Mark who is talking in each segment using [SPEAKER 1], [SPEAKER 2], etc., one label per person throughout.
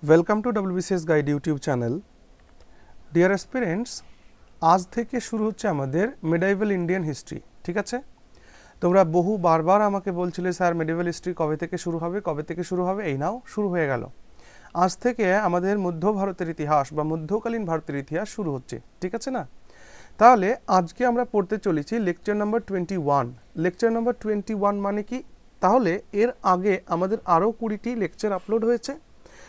[SPEAKER 1] Welcome to WBCS guide YouTube channel. Deer aspirants, আজ থেকে শুরু হচ্ছে আমাদের মেডাইভাল ইন্ডিয়ান হিস্ট্রি। ঠিক আছে, তোমরা বারবার আমাকে বলছিলে স্যার মেডাইভাল হিস্ট্রি কবে থেকে শুরু হবে। এই নাও শুরু হয়ে গেল। আজ থেকে আমাদের মধ্য ভারতের ইতিহাস বা মধ্যকালীন ভারতের ইতিহাস শুরু হচ্ছে। ঠিক আছে না? তাহলে আজকে আমরা পড়তে চলেছি লেকচার নাম্বার 21। লেকচার নাম্বার 21 মানে কি? তাহলে এর আগে আমাদের আরও 20টি লেকচার আপলোড হয়েছে।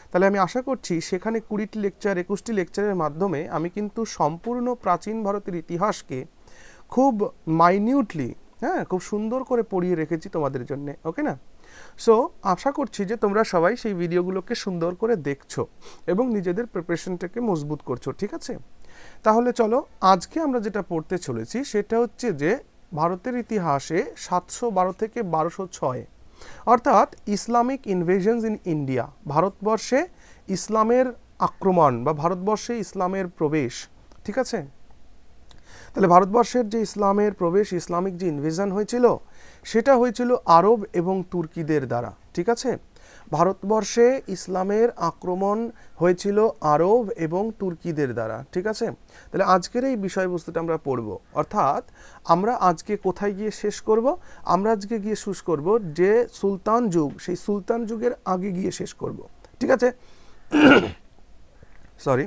[SPEAKER 1] তাহলে আমি আশা করছি সেখানে 20টি লেকচার 21টি লেকচারের মাধ্যমে আমি কিন্তু সম্পূর্ণ প্রাচীন ভারতের ইতিহাসকে খুব মাইনিউটলি খুব সুন্দর করে পড়িয়ে রেখেছি তোমাদের জন্য। ওকে না? সো আশা করছি যে তোমরা সবাই সেই ভিডিওগুলোকে সুন্দর করে দেখছো এবং নিজেদের প্রিপারেশনটাকে মজবুত করছো। ঠিক আছে, তাহলে চলো আজকে আমরা যেটা পড়তে চলেছি সেটা হচ্ছে যে ভারতের ইতিহাসে 712 থেকে 1206, অর্থাৎ ইসলামিক ইনভেশনস ইন ইন্ডিয়া, ভারতবর্ষে ইসলামের আক্রমণ বা ভারতবর্ষে ইসলামের প্রবেশ। ঠিক আছে, তাহলে ভারতবর্ষের যে ইসলামের প্রবেশ, ইসলামিক যে ইনভেশন হয়েছিল সেটা হয়েছিল আরব এবং তুর্কিদের দ্বারা। ঠিক আছে, ভারতবর্ষে ইসলামের আক্রমণ হয়েছিল আরব এবং তুর্কিদের দ্বারা। ঠিক আছে, তাহলে আজকের এই বিষয়বস্তুটা আমরা পড়ব, অর্থাৎ আমরা আজকে কোথায় গিয়ে শেষ করব? আমরা আজকে গিয়ে শেষ করব যে সুলতান যুগ, সেই সুলতান যুগের আগে গিয়ে শেষ করব। ঠিক আছে, সরি,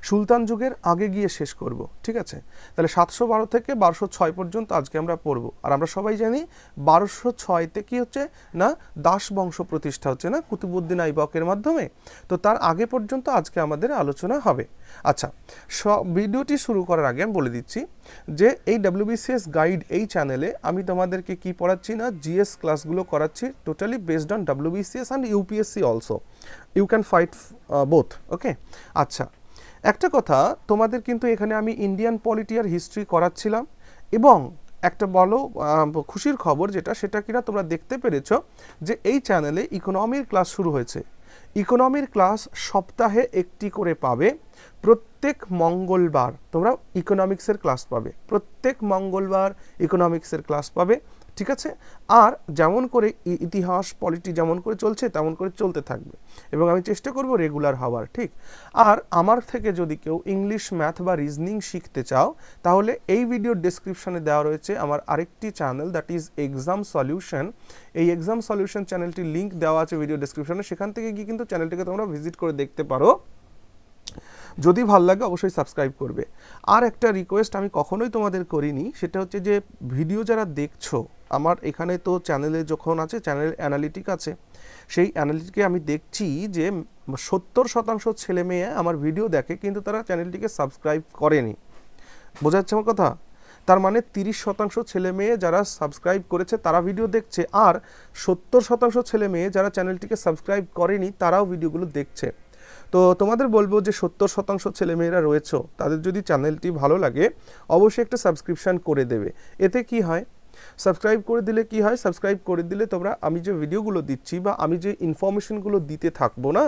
[SPEAKER 1] সুলতান যুগের আগে গিয়ে শেষ করব। ঠিক আছে, তাহলে 712 থেকে 1206 পর্যন্ত আজকে আমরা পড়ব। আর আমরা সবাই জানি 1206তে কি হচ্ছে না, দাস বংশ প্রতিষ্ঠা হচ্ছে না কুতুবউদ্দিন আইবকের মাধ্যমে। তো তার আগে পর্যন্ত আজকে আমাদের আলোচনা হবে। আচ্ছা, ভিডিওটি শুরু করার আগে আমি বলে দিচ্ছি যে এই WBCS গাইড এই চ্যানেলে আমি তোমাদেরকে কি পড়াচ্ছি না, জিএস ক্লাসগুলো করাচ্ছি totally based on WBCS and UPSC also. You can fight both. Okay, আচ্ছা, একটা কথা তোমাদের কিন্তু এখানে আমি ইন্ডিয়ান পলিটি আর হিস্ট্রি করাচ্ছিলাম এবং একটা বলো খুশির খবর যেটা, সেটা কিনা তোমরা দেখতে পেরেছো যে এই চ্যানেলে ইকোনমির ক্লাস শুরু হয়েছে। ইকোনমির ক্লাস সপ্তাহে একটি করে পাবে। প্রত্যেক মঙ্গলবার তোমরা ইকোনমিক্সের ক্লাস পাবে, প্রত্যেক মঙ্গলবার ইকোনমিক্সের ক্লাস পাবে। ঠিক আছে, আর যেমন করে ইতিহাস পলিটি যেমন করে চলছে তেমন করে চলতে থাকবে এবং আমি চেষ্টা করব রেগুলার হওয়ার। ঠিক, আর আমার থেকে যদি কেউ ইংলিশ, ম্যাথ বা রিজনিং শিখতে চাও তাহলে এই ভিডিওর ডেসক্রিপশনে দেওয়া রয়েছে আমার আরেকটি channel, that is exam solution. এই এক্সাম সলিউশন চ্যানেলটির লিঙ্ক দেওয়া আছে ভিডিও ডেসক্রিপশনে, সেখান থেকে গিয়ে কিন্তু চ্যানেলটিকে তোমরা ভিজিট করে দেখতে পারো। যদি ভালো লাগে অবশ্যই সাবস্ক্রাইব করবে। আর একটা রিকোয়েস্ট আমি কখনোই তোমাদের করিনি, সেটা হচ্ছে যে ভিডিও যারা দেখছো আমার এখানে তো চ্যানেলে যখন আছে চ্যানেলের অ্যানালিটিক আছে, সেই অ্যানালিটিকে আমি দেখছি যে 70% ছেলে মেয়ে আমার ভিডিও দেখে কিন্তু তারা চ্যানেলটিকে সাবস্ক্রাইব করেনি। বোঝা যাচ্ছে আমার কথা? তার মানে 30% ছেলে মেয়ে যারা সাবস্ক্রাইব করেছে তারা ভিডিও দেখছে, আর 70% ছেলে মেয়ে যারা চ্যানেলটিকে সাবস্ক্রাইব করেনি তারাও ভিডিওগুলো দেখছে। তো তোমাদের বলবো যে 70% ছেলেমেয়েরা রয়েছে, তাদের যদি চ্যানেলটি ভালো লাগে অবশ্যই একটা সাবস্ক্রিপশান করে দেবে। এতে কি হয়, সাবস্ক্রাইব করে দিলে কি হয়, সাবস্ক্রাইব করে দিলে তোমরা আমি যে ভিডিওগুলো দিচ্ছি বা আমি যে ইনফরমেশনগুলো দিতে থাকবো না,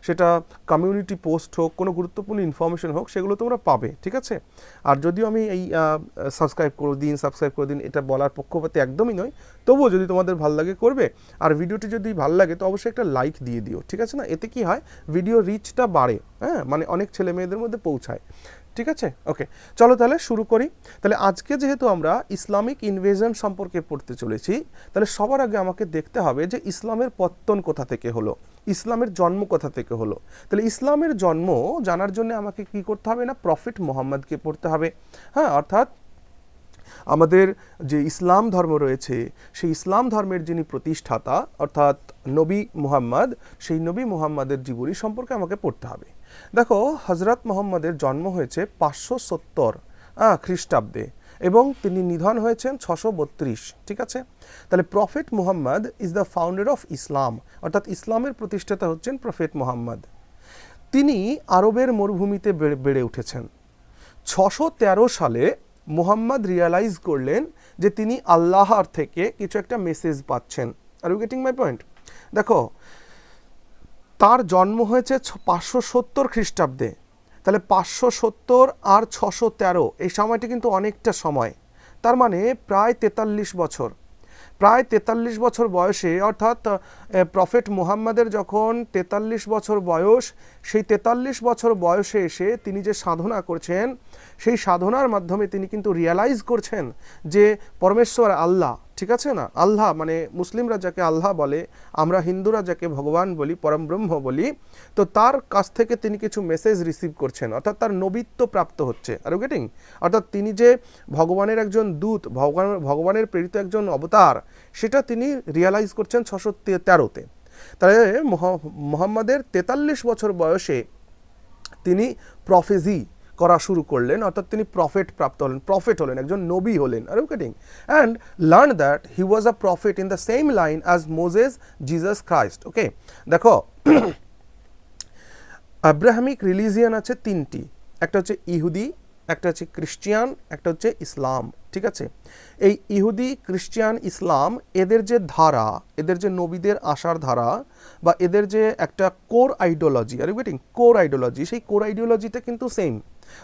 [SPEAKER 1] সেটা কমিউনিটি পোস্ট হোক, কোনো গুরুত্বপূর্ণ ইনফরমেশন হোক, সেগুলো তোমরা পাবে। ঠিক আছে, আর যদিও আমি এই সাবস্ক্রাইব করে দিন এটা বলার পক্ষপাতে একদমই নয়, তবুও যদি তোমাদের ভালো লাগে করবে, আর ভিডিওটি যদি ভালো লাগে তো অবশ্যই একটা লাইক দিয়ে দিও। ঠিক আছে না? এতে কি হয়, ভিডিও রিচটা বাড়ে, মানে অনেক ছেলে মেয়েদের মধ্যে পৌঁছায়। ঠিক আছে, ওকে, চলো তাহলে শুরু করি। তাহলে আজকে যেহেতু আমরা ইসলামিক ইনভেশন সম্পর্কে পড়তে চলেছি, তাহলে সবার আগে আমাকে দেখতে হবে যে ইসলামের পত্তন কোথা থেকে হলো, ইসলামের জন্ম কোথা থেকে হলো। তাহলে ইসলামের জন্ম জানার জন্য আমাকে কি করতে হবে না, প্রফেট মুহাম্মদকে পড়তে হবে। অর্থাৎ আমাদের যে ইসলাম ধর্ম রয়েছে সেই ইসলাম ধর্মের যিনি প্রতিষ্ঠাতা অর্থাৎ নবী মুহাম্মদ, সেই নবী মুহাম্মদের জীবনী সম্পর্কে আমাকে পড়তে হবে। দেখো, হজরত মুহাম্মদের জন্ম হয়েছে 570 খ্রিস্টাব্দে এবং তিনি নিধন হয়েছেন 632। ঠিক আছে, তাহলে prophet Muhammad is the founder of Islam, অর্থাৎ ইসলামের প্রতিষ্ঠাতা হচ্ছেন প্রফেট মুহাম্মদ। তিনি আরবের মরুভূমিতে বেড়ে উঠেছেন। 613 সালে মুহাম্মদ রিয়ালাইজ করলেন যে তিনি আল্লাহর থেকে কিছু একটা মেসেজ পাচ্ছেন। Are you getting my point? দেখো, তার জন্ম হয়েছে 570 খ্রিস্টাব্দে, তাহলে 570 আর 613 এই সময়টি কিন্তু অনেকটা সময়, তার মানে প্রায় 43 বছর। প্রায় 43 বছর বয়সে, অর্থাৎ প্রফেট মুহাম্মাদের যখন 43 বছর বয়স, সেই 43 বছর বয়সে এসে তিনি যে সাধনা করছেন, সেই সাধনার মাধ্যমে তিনি কিন্তু রিয়ালাইজ করছেন যে পরমেশ্বর আল্লাহ, ঠিক আছে না, আল্লাহ মানে মুসলিমরা যাকে আল্লাহ বলে, আমরা হিন্দুরা যাকে ভগবান বলি, পরম ব্রহ্ম বলি, তো তার কাছ থেকে তিনি কিছু মেসেজ রিসিভ করছেন, অর্থাৎ তার নবিত্ব প্রাপ্ত হচ্ছে। আর গেটিং, অর্থাৎ তিনি যে ভগবানের একজন দূত, ভগবানের প্রেরিত একজন অবতার, সেটা তিনি রিয়ালাইজ করছেন 613-তে। তাহলে মুহাম্মাদের 43 বছর বয়সে তিনি প্রফেজি করা শুরু করলেন, অর্থাৎ তিনি প্রফেট প্রাপ্ত হলেন, প্রফেট হলেন, একজন নবী হলেন। আর getting, and learn that he was a prophet in the same line as Moses, Jesus Christ. Okay, দেখো আব্রাহামিক রিলিজিয়ান আছে 3টি, একটা হচ্ছে ইহুদি, একটা হচ্ছে খ্রিস্টিয়ান, একটা হচ্ছে ইসলাম, ঠিক আছে। এই ইহুদি, খ্রিস্টিয়ান, ইসলাম, এদের যে ধারা, এদের যে নবীদের আসার ধারা, বা এদের যে একটা core ideology, are getting, core ideology, সেই কোর আইডিওলজিটা কিন্তু সেম।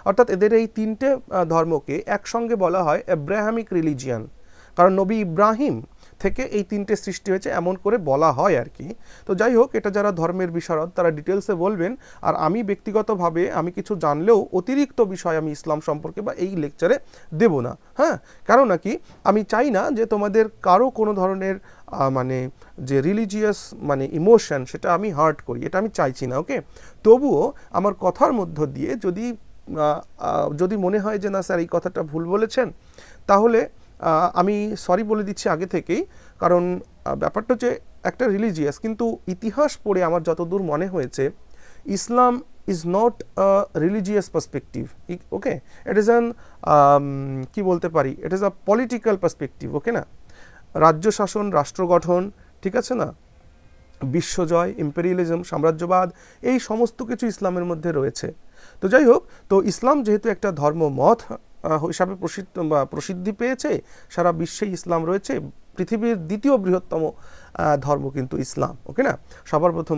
[SPEAKER 1] অর্থাৎ এদের এই 3টে ধর্মকে একসঙ্গে বলা হয় আব্রাহামিক রিলিজিয়ান, কারণ নবী ইব্রাহিম থেকে এই 3টে সৃষ্টি হয়েছে এমন করে বলা হয় আর কি। তো যাই হোক, এটা যারা ধর্মের বিশারদ তারা ডিটেলসে বলবেন। আর আমি ব্যক্তিগতভাবে আমি কিছু জানলেও অতিরিক্ত বিষয় আমি ইসলাম সম্পর্কে বা এই লেকচারে দেব না, হ্যাঁ, কারণ নাকি আমি চাই না যে তোমাদের কারো কোনো ধরনের মানে যে রিলিজিয়াস মানে ইমোশন সেটা আমি হার্ট করি, এটা আমি চাইছি না। ওকে, তবুও আমার কথার মধ্য দিয়ে যদি মনে হয় যে না স্যার এই কথাটা ভুল বলেছেন, তাহলে আমি সরি বলে দিচ্ছি আগে থেকেই। কারণ ব্যাপারটা হচ্ছে একটা রিলিজিয়াস, কিন্তু ইতিহাস পড়ে আমার যতদূর মনে হয়েছে Islam is not a religious perspective. Okay, it is an কি বলতে পারি, it is a political perspective. Okay না, রাজ্য শাসন, রাষ্ট্র গঠন, ঠিক আছে না, বিশ্বজয়, ইম্পেরিয়ালিজম, সাম্রাজ্যবাদ, এই সমস্ত কিছু ইসলামের মধ্যে রয়েছে। তো যাই হোক, তো ইসলাম যেহেতু একটা ধর্মমত হিসাবে প্রসিদ্ধি পেয়েছে, সারা বিশ্বেই ইসলাম রয়েছে, পৃথিবীর 2য় বৃহত্তম ধর্ম কিন্তু ইসলাম। ওকে না, সবার প্রথম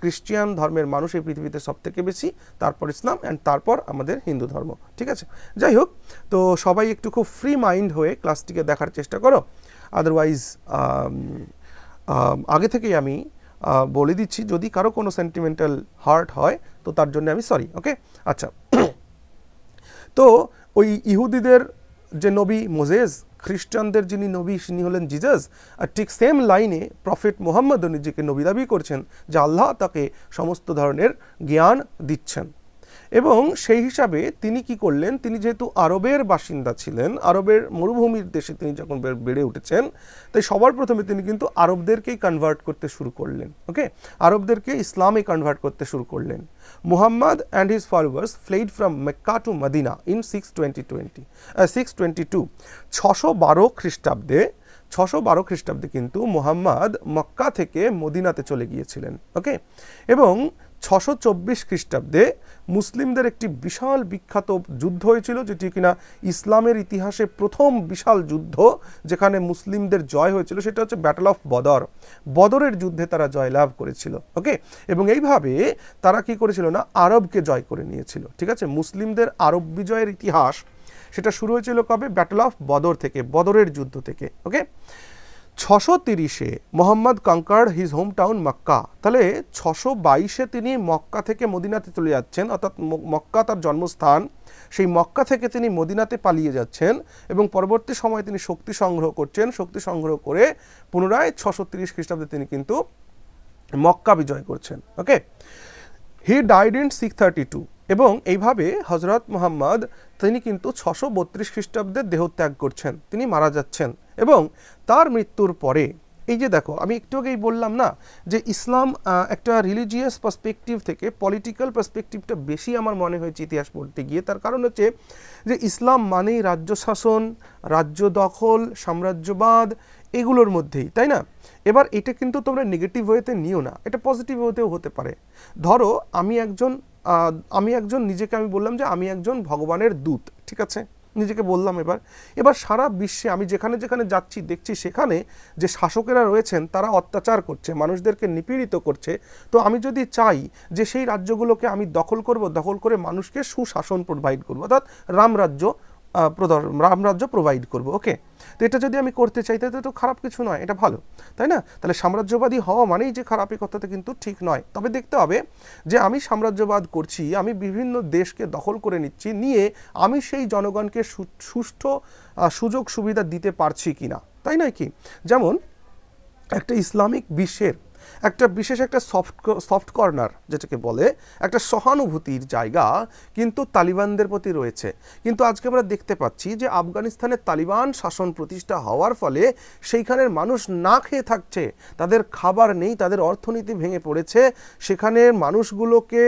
[SPEAKER 1] খ্রিস্টিয়ান ধর্মের মানুষ এই পৃথিবীতে সব থেকে বেশি, তারপর ইসলাম, অ্যান্ড তারপর আমাদের হিন্দু ধর্ম, ঠিক আছে। যাই হোক, তো সবাই একটু খুব ফ্রি মাইন্ড হয়ে ক্লাসটিকে দেখার চেষ্টা করো, আদারওয়াইজ আগে থেকেই আমি বলে দিচ্ছি যদি কারো কোনো সেন্টিমেন্টাল হার্ট হয় তো তার জন্য আমি সরি। ওকে, আচ্ছা, তো ওই ইহুদিদের যে নবী মোজেস, খ্রিস্টানদের যিনি নবী তিনি হলেন জিজাস, আর ঠিক সেম লাইনে প্রফেট মুহাম্মদও নিজেকে নবী দাবি করছেন যে আল্লাহ তাকে সমস্ত ধরনের জ্ঞান দিচ্ছেন। এবং সেই হিসাবে তিনি কি করলেন, তিনি যেহেতু আরবের বাসিন্দা ছিলেন, আরবের মরুভূমির দেশে তিনি যখন বেড়ে উঠেছেন, তাই সবার প্রথমে তিনি কিন্তু আরবদেরকেই কনভার্ট করতে শুরু করলেন। ওকে, আরবদেরকে ইসলামে কনভার্ট করতে শুরু করলেন। Muhammad and his followers fled from Mecca to Medina in 622 612 খ্রিস্টাব্দে 612 খ্রিস্টাব্দে কিন্তু মুহাম্মদ মক্কা থেকে মদিনাতে চলে গিয়েছিলেন। ওকে, এবং 624 খ্রিস্টাব্দে মুসলিমদের একটি বিশাল বিখ্যাত যুদ্ধ হয়েছিল, যেটি কিনা ইসলামের ইতিহাসে প্রথম বিশাল যুদ্ধ যেখানে মুসলিমদের জয় হয়েছিল, সেটা হচ্ছে ব্যাটল অফ বদর। বদরের যুদ্ধে তারা জয়লাভ করেছিল। ওকে, এবং এইভাবে তারা কি করেছিল না, আরবকে জয় করে নিয়েছিল। ঠিক আছে, মুসলিমদের আরব বিজয়ের ইতিহাস সেটা শুরু হয়েছিল কবে, ব্যাটল অফ বদর থেকে, বদরের যুদ্ধ থেকে। ওকে, 630-এ Mohammad conquered his home town Mecca. তাহলে 622-এ তিনি মক্কা থেকে মদিনাতে চলে যাচ্ছেন, অর্থাৎ মক্কা তার জন্মস্থান, সেই মক্কা থেকে তিনি মদিনাতে পালিয়ে যাচ্ছেন এবং পরবর্তী সময়ে তিনি শক্তি সংগ্রহ করছেন। শক্তি সংগ্রহ করে পুনরায় 630 খ্রিস্টাব্দে তিনি কিন্তু মক্কা বিজয় করছেন। ওকে, হি ডাইড ইন 632, এবং এইভাবে হজরত মুহাম্মদ তিনি কিন্তু 632 খ্রিস্টাব্দে দেহত্যাগ করছেন, তিনি মারা যাচ্ছেন। এবং তার মৃত্যুর পরে এই যে দেখো, আমি একটু আগেই বললাম না যে ইসলাম একটা রিলিজিয়াস পার্সপেক্টিভ থেকে পলিটিক্যাল পার্সপেক্টিভটা বেশি আমার মনে হয়েছে ইতিহাস পড়তে গিয়ে। তার কারণ হচ্ছে যে ইসলাম মানেই রাজ্য শাসন, রাজ্য দখল, সাম্রাজ্যবাদ, এগুলোর মধ্যেই, তাই না? এবার এটা কিন্তু তোমরা নেগেটিভ ওয়েতে নিও না, এটা পজিটিভ ওয়েতেও হতে পারে। ধরো আমি একজন নিজেকে আমি বললাম যে আমি একজন ভগবানের দূত, ঠিক আছে, নিজেকে বললাম। এবার সারা বিশ্বে আমি যেখানে যেখানে যাচ্ছি দেখছি সেখানে যে শাসকেরা রয়েছেন তারা অত্যাচার করছে, মানুষদেরকে নিপীড়িত করছে। তো আমি যদি চাই যে সেই রাজ্যগুলোকে আমি দখল করে মানুষকে সুশাসন প্রোভাইড করবো, অর্থাৎ রামরাজ্য রামরাজ্য প্রোভাইড করব। ওকে, তো এটা যদি আমি করতে চাই তাহলে তো খারাপ কিছু নয়, এটা ভালো, তাই না? তাহলে সাম্রাজ্যবাদী হওয়া মানেই যে খারাপ, এই কথাটা কিন্তু ঠিক নয়। তবে দেখতে হবে যে আমি সাম্রাজ্যবাদ করছি, আমি বিভিন্ন দেশকে দখল করে নিচ্ছি, নিয়ে আমি সেই জনগণকে সুষ্ঠু সুযোগ সুবিধা দিতে পারছি কিনা, তাই নয় কি? যেমন একটা ইসলামিক বিশ্বের একটা বিশেষ একটা সফট কর্নার যেটাকে বলে একটা সহানুভূতির জায়গা কিন্তু তালিবানদের প্রতি রয়েছে। কিন্তু আজকে আমরা দেখতে পাচ্ছি যে আফগানিস্তানে তালিবান শাসন প্রতিষ্ঠা হওয়ার ফলে সেইখানের মানুষ না খেয়ে থাকছে, তাদের খাবার নেই, তাদের অর্থনীতি ভেঙে পড়েছে, সেখানের মানুষগুলোকে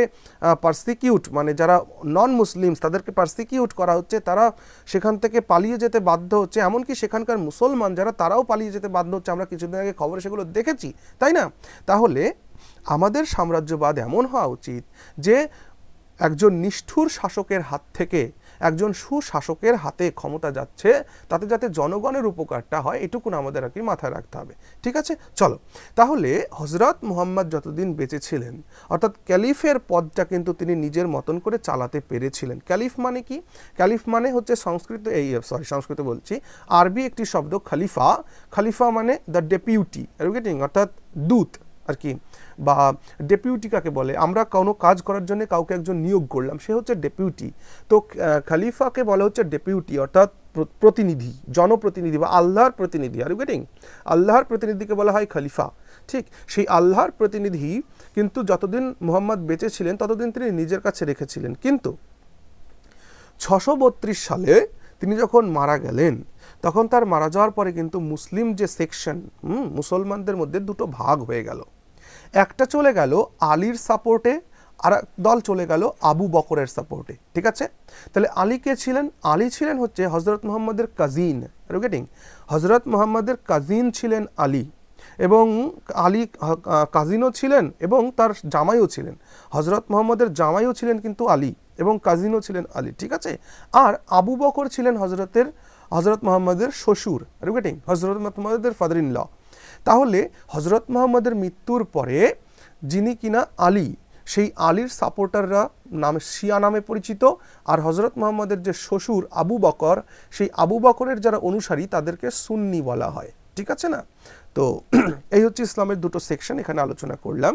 [SPEAKER 1] পারসিকিউট, মানে যারা নন মুসলিমস তাদেরকে পারসিকিউট করা হচ্ছে, তারা সেখান থেকে পালিয়ে যেতে বাধ্য হচ্ছে, এমনকি সেখানকার মুসলমান যারা তারাও পালিয়ে যেতে বাধ্য হচ্ছে। আমরা কিছুদিন আগে খবরে সেগুলো দেখেছি, তাই না? তাহলে আমাদের সাম্রাজ্যবাদ এমন হওয়া উচিত যে একজন নিষ্ঠুর শাসকের হাত থেকে একজন সুশাসকের হাতে ক্ষমতা যাচ্ছে, তাতে যাতে জনগণের উপকারটা হয়, এটুকুন আমাদের আর কি মাথায় রাখতে হবে। ঠিক আছে, চলো তাহলে হজরত মুহাম্মদ যতদিন বেঁচে ছিলেন, অর্থাৎ ক্যালিফের পদটা কিন্তু তিনি নিজের মতন করে চালাতে পেরেছিলেন। ক্যালিফ মানে কি? ক্যালিফ মানে হচ্ছে সংস্কৃত বলছি, আরবি একটি শব্দ খালিফা। খালিফা মানে দ্য ডেপিউটি, অর্থাৎ দূত আর কি, বা ডেপিউটি কাকে বলে? আমরা কোনো কাজ করার জন্য কাউকে একজন নিয়োগ করলাম, সে হচ্ছে ডেপিউটি। তো খালিফাকে বলা হচ্ছে ডেপিউটি, অর্থাৎ প্রতিনিধি, জনপ্রতিনিধি বা আল্লাহর প্রতিনিধি। Are you getting? আল্লাহর প্রতিনিধিকে বলা হয় খলিফা। ঠিক, সেই আল্লাহর প্রতিনিধি কিন্তু যতদিন মুহাম্মদ বেঁচে ছিলেন ততদিন তিনি নিজের কাছে রেখেছিলেন। কিন্তু 632 সালে তিনি যখন মারা গেলেন, তখন তার মারা যাওয়ার পরে কিন্তু মুসলিম যে সেকশন, মুসলমানদের মধ্যে দুটো ভাগ হয়ে গেল। একটা চলে গেল আলীর সাপোর্টে, আর দল চলে গেল আবু বকরের সাপোর্টে। ঠিক আছে, তাহলে আলী কে ছিলেন? আলী ছিলেন হচ্ছে হজরত মুহাম্মদের কাজিন। R you getting? হজরত মুহাম্মদের কাজিন ছিলেন আলী, এবং আলী কাজিনও ছিলেন এবং তার জামাইও ছিলেন। হজরত মুহাম্মদের জামাইও ছিলেন কিন্তু আলী, এবং কাজিনও ছিলেন আলী। ঠিক আছে, আর আবু বকর ছিলেন হজরত মুহাম্মদের শ্বশুর। Are you getting? হজরত মুহাম্মদের ফাদার ইন ল। তাহলে হজরত মুহাম্মদের মৃত্যুর পরে যিনি কিনা আলী, সেই আলীর সাপোর্টাররা নামে শিয়া নামে পরিচিত, আর হজরত মুহাম্মদের যে শ্বশুর আবু বকর, সেই আবু বকরের যারা অনুসারী তাদেরকে সুন্নি বলা হয়। ঠিক আছে না? তো এই হচ্ছে ইসলামের দুটো সেকশন, এখানে আলোচনা করলাম।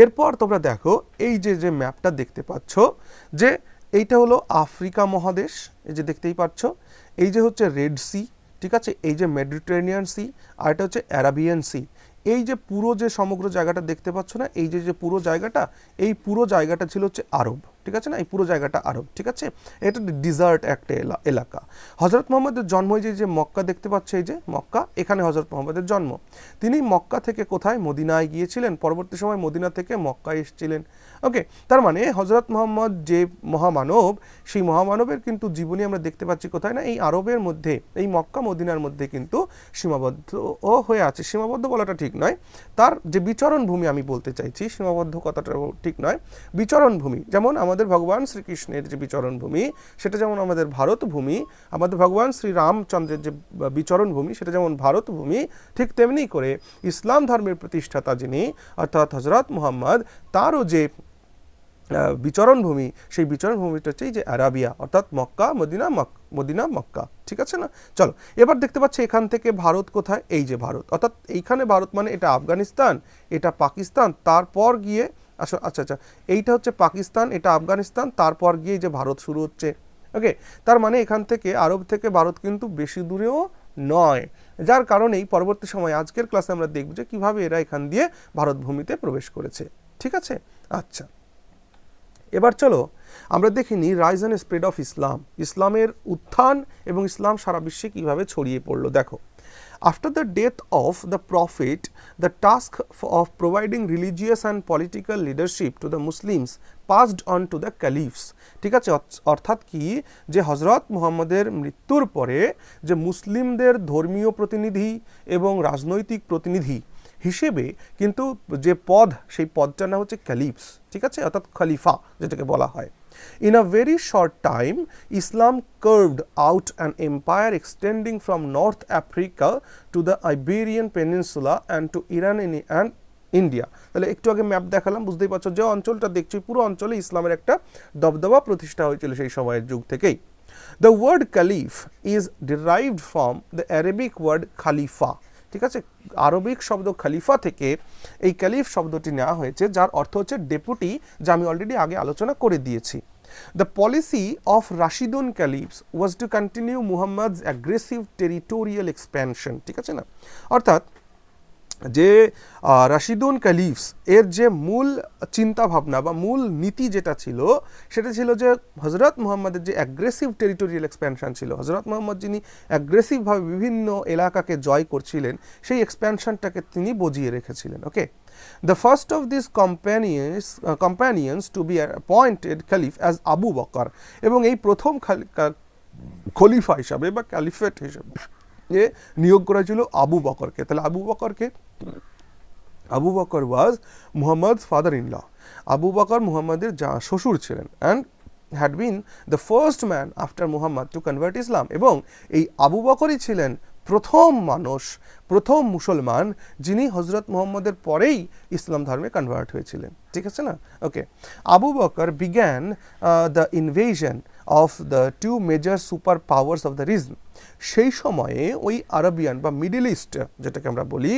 [SPEAKER 1] এরপর তোমরা দেখো এই যে ম্যাপটা দেখতে পাচ্ছ, যে এইটা হলো আফ্রিকা মহাদেশ, এই যে দেখতেই পাচ্ছ, এই যে হচ্ছে রেড সি, ঠিক আছে, এই যে মেডিটেরেনিয়ান সি, আর এটা হচ্ছে অ্যারাবিয়ান সি। এই যে পুরো যে সমগ্র জায়গাটা দেখতে পাচ্ছ না, এই যে পুরো জায়গাটা, এই পুরো জায়গাটা ছিল হচ্ছে আরব। ঠিক আছে না, এই পুরো জায়গাটা আরব। ঠিক আছে, এটা ডিজার্ট একটা এলাকা। হজরত মুহাম্মদের জন্ম, যে মক্কা দেখতে পাচ্ছে, এই যে মক্কা, এখানে হজরত মুহাম্মদের জন্ম। তিনি মক্কা থেকে কোথায়? মদিনায় গিয়েছিলেন, পরবর্তী সময় মদিনা থেকে মক্কায় এসেছিলেন। ওকে, তার মানে হজরত মুহাম্মদ যে মহামানব, সেই মহামানবের কিন্তু জীবনী আমরা দেখতে পাচ্ছি কোথায় না? এই আরবের মধ্যে, এই মক্কা মদিনার মধ্যে কিন্তু সীমাবদ্ধ হয়ে আছে। সীমাবদ্ধ বলাটা ঠিক নয়, তার যে বিচরণ ভূমি আমি বলতে চাইছি, সীমাবদ্ধ কথাটা ঠিক নয়, বিচরণ ভূমি। যেমন আমাদের ভগবান শ্রীকৃষ্ণের যে বিচরণ ভূমি, সেটা যেমন আমাদের ভারত ভূমি, আমাদের ভগবান শ্রী রামচন্দ্রের যে বিচরণ ভূমি, সেটা যেমন ভারত ভূমি, ঠিক তেমনি করে ইসলাম ধর্মের প্রতিষ্ঠাতা যিনি, অর্থাৎ হজরত মুহাম্মদ, তারও যে বিচরণ ভূমি, সেই বিচরণ ভূমিটা হচ্ছে এই যে আরাবিয়া, অর্থাৎ মক্কা মদিনা মক্কা। ঠিক আছে না? চলো এবার দেখতে পাচ্ছি এখান থেকে ভারত কোথায়? এই যে ভারত, অর্থাৎ এইখানে ভারত মানে এটা আফগানিস্তান, এটা পাকিস্তান, তারপর গিয়ে আচ্ছা এইটা হচ্ছে পাকিস্তান, এটা আফগানিস্তান, তারপর গিয়ে যে ভারত শুরু হচ্ছে। ওকে, তার মানে এখান থেকে আরব থেকে ভারত কিন্তু বেশি দূরেও নয়, যার কারণেই পরবর্তী সময় আজকের ক্লাসে আমরা দেখব যে কিভাবে এরা এখান দিয়ে ভারত ভূমিতে প্রবেশ করেছে। ঠিক আছে, আচ্ছা এবার চলো আমরা দেখিনি rise and spread of Islam, ইসলামের উত্থান এবং ইসলাম সারা বিশ্বে কিভাবে ছড়িয়ে পড়লো। দেখো, after the death of the prophet, the task of providing religious and political leadership to the Muslims passed on to the caliphs. ঠিক আছে, অর্থাৎ কি, যে হজরত মুহাম্মদের মৃত্যুর পরে যে মুসলিমদের ধর্মীয় প্রতিনিধি এবং রাজনৈতিক প্রতিনিধি হিসেবে কিন্তু যে পদ, সেই পদটার নাম হচ্ছে ক্যালিফস। ঠিক আছে, অর্থাৎ খলিফা যেটাকে বলা হয়। In a very short time, Islam curved out an empire extending from North Africa to the Iberian Peninsula and to Iran and India. তাহলে একটু আগে ম্যাপ দেখালাম, বুঝতেই পারছো যে অঞ্চলটা দেখছি, পুরো অঞ্চলে ইসলামের একটা দবদবা প্রতিষ্ঠা হয়েছিল সেই সময়ের যুগ থেকেই। The word caliph is derived from the Arabic word khalifa. ঠিক আছে, আরবিক শব্দ খালিফা থেকে এই ক্যালিফ শব্দটি নেওয়া হয়েছে, যার অর্থ হচ্ছে ডেপুটি, যা আমি অলরেডি আগে আলোচনা করে দিয়েছি। The policy of Rashidun caliphs was to continue Muhammad's aggressive territorial expansion. ঠিক আছে না, অর্থাৎ যে রাশিদুন ক্যালিফস এর যে মূল চিন্তা ভাবনা বা মূল নীতি যেটা ছিল, সেটা ছিল যে হজরত মুহাম্মদের যে অ্যাগ্রেসিভ টেরিটোরিয়াল এক্সপ্যানশন ছিল, হজরত মুহাম্মদ যিনি অ্যাগ্রেসিভভাবে বিভিন্ন এলাকাকে জয় করছিলেন, সেই এক্সপ্যানশনটাকে তিনি বজিয়ে রেখেছিলেন। Okay, the first of this companions to be appointed caliph as Abu Bakr, এবং এই প্রথম খলিফা হিসাবে বা ক্যালিফেট হিসাবে যে নিয়োগ করা ছিল আবু বকরকে। তাহলে আবু বকরকে, Abu Bakr was Muhammad's father in law. Abu Bakr মুহাম্মদের শ্বশুর ছিলেন, and had been the first man after Muhammad to convert Islam, এবং এই আবু বকরই ছিলেন প্রথম মানুষ, প্রথম মুসলমান যিনি হজরত মুহাম্মদের পরেই ইসলাম ধর্মে কনভার্ট হয়েছিলেন। ঠিক আছে না? Okay, Abu Bakr began the invasion of the two major super powers of the region. সেই সময়ে ওই আরবিয়ান বা মিডল ইস্ট যেটাকে আমরা বলি,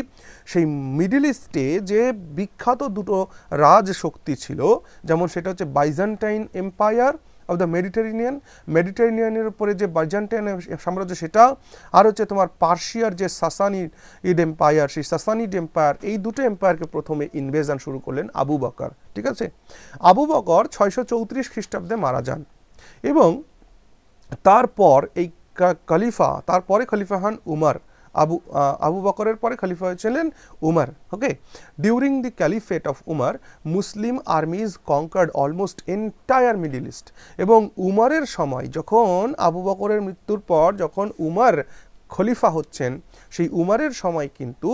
[SPEAKER 1] সেই মিডল ইস্টে যে বিখ্যাত দুটো রাজ শক্তি ছিল, যেমন সেটা হচ্ছে বাইজেন্টাইন এম্পায়ার অফ দ্য মেডিটেরিনিয়ানের উপরে যে বাইজেন্টাইন সাম্রাজ্য সেটা, আর হচ্ছে তোমার পার্সিয়ার যে সাসানিড এম্পায়ার, সেই সাসানিড এম্পায়ার, এই দুটো এম্পায়ারকে প্রথমে ইনভেশন শুরু করলেন আবু বকর। ঠিক আছে, আবু বকর 634 খ্রিস্টাব্দে মারা যান, এবং তারপর এই তারপরে খলিফা হন উমর। আবু বকরের পরে খলিফা হয়েছিলেন Umar. Okay, during the caliphate of Umar Muslim armies conquered almost entire Middle East, এবং উমরের সময়, যখন আবু বকরের মৃত্যুর পর যখন উমর খলিফা হচ্ছেন, সেই উমরের সময় কিন্তু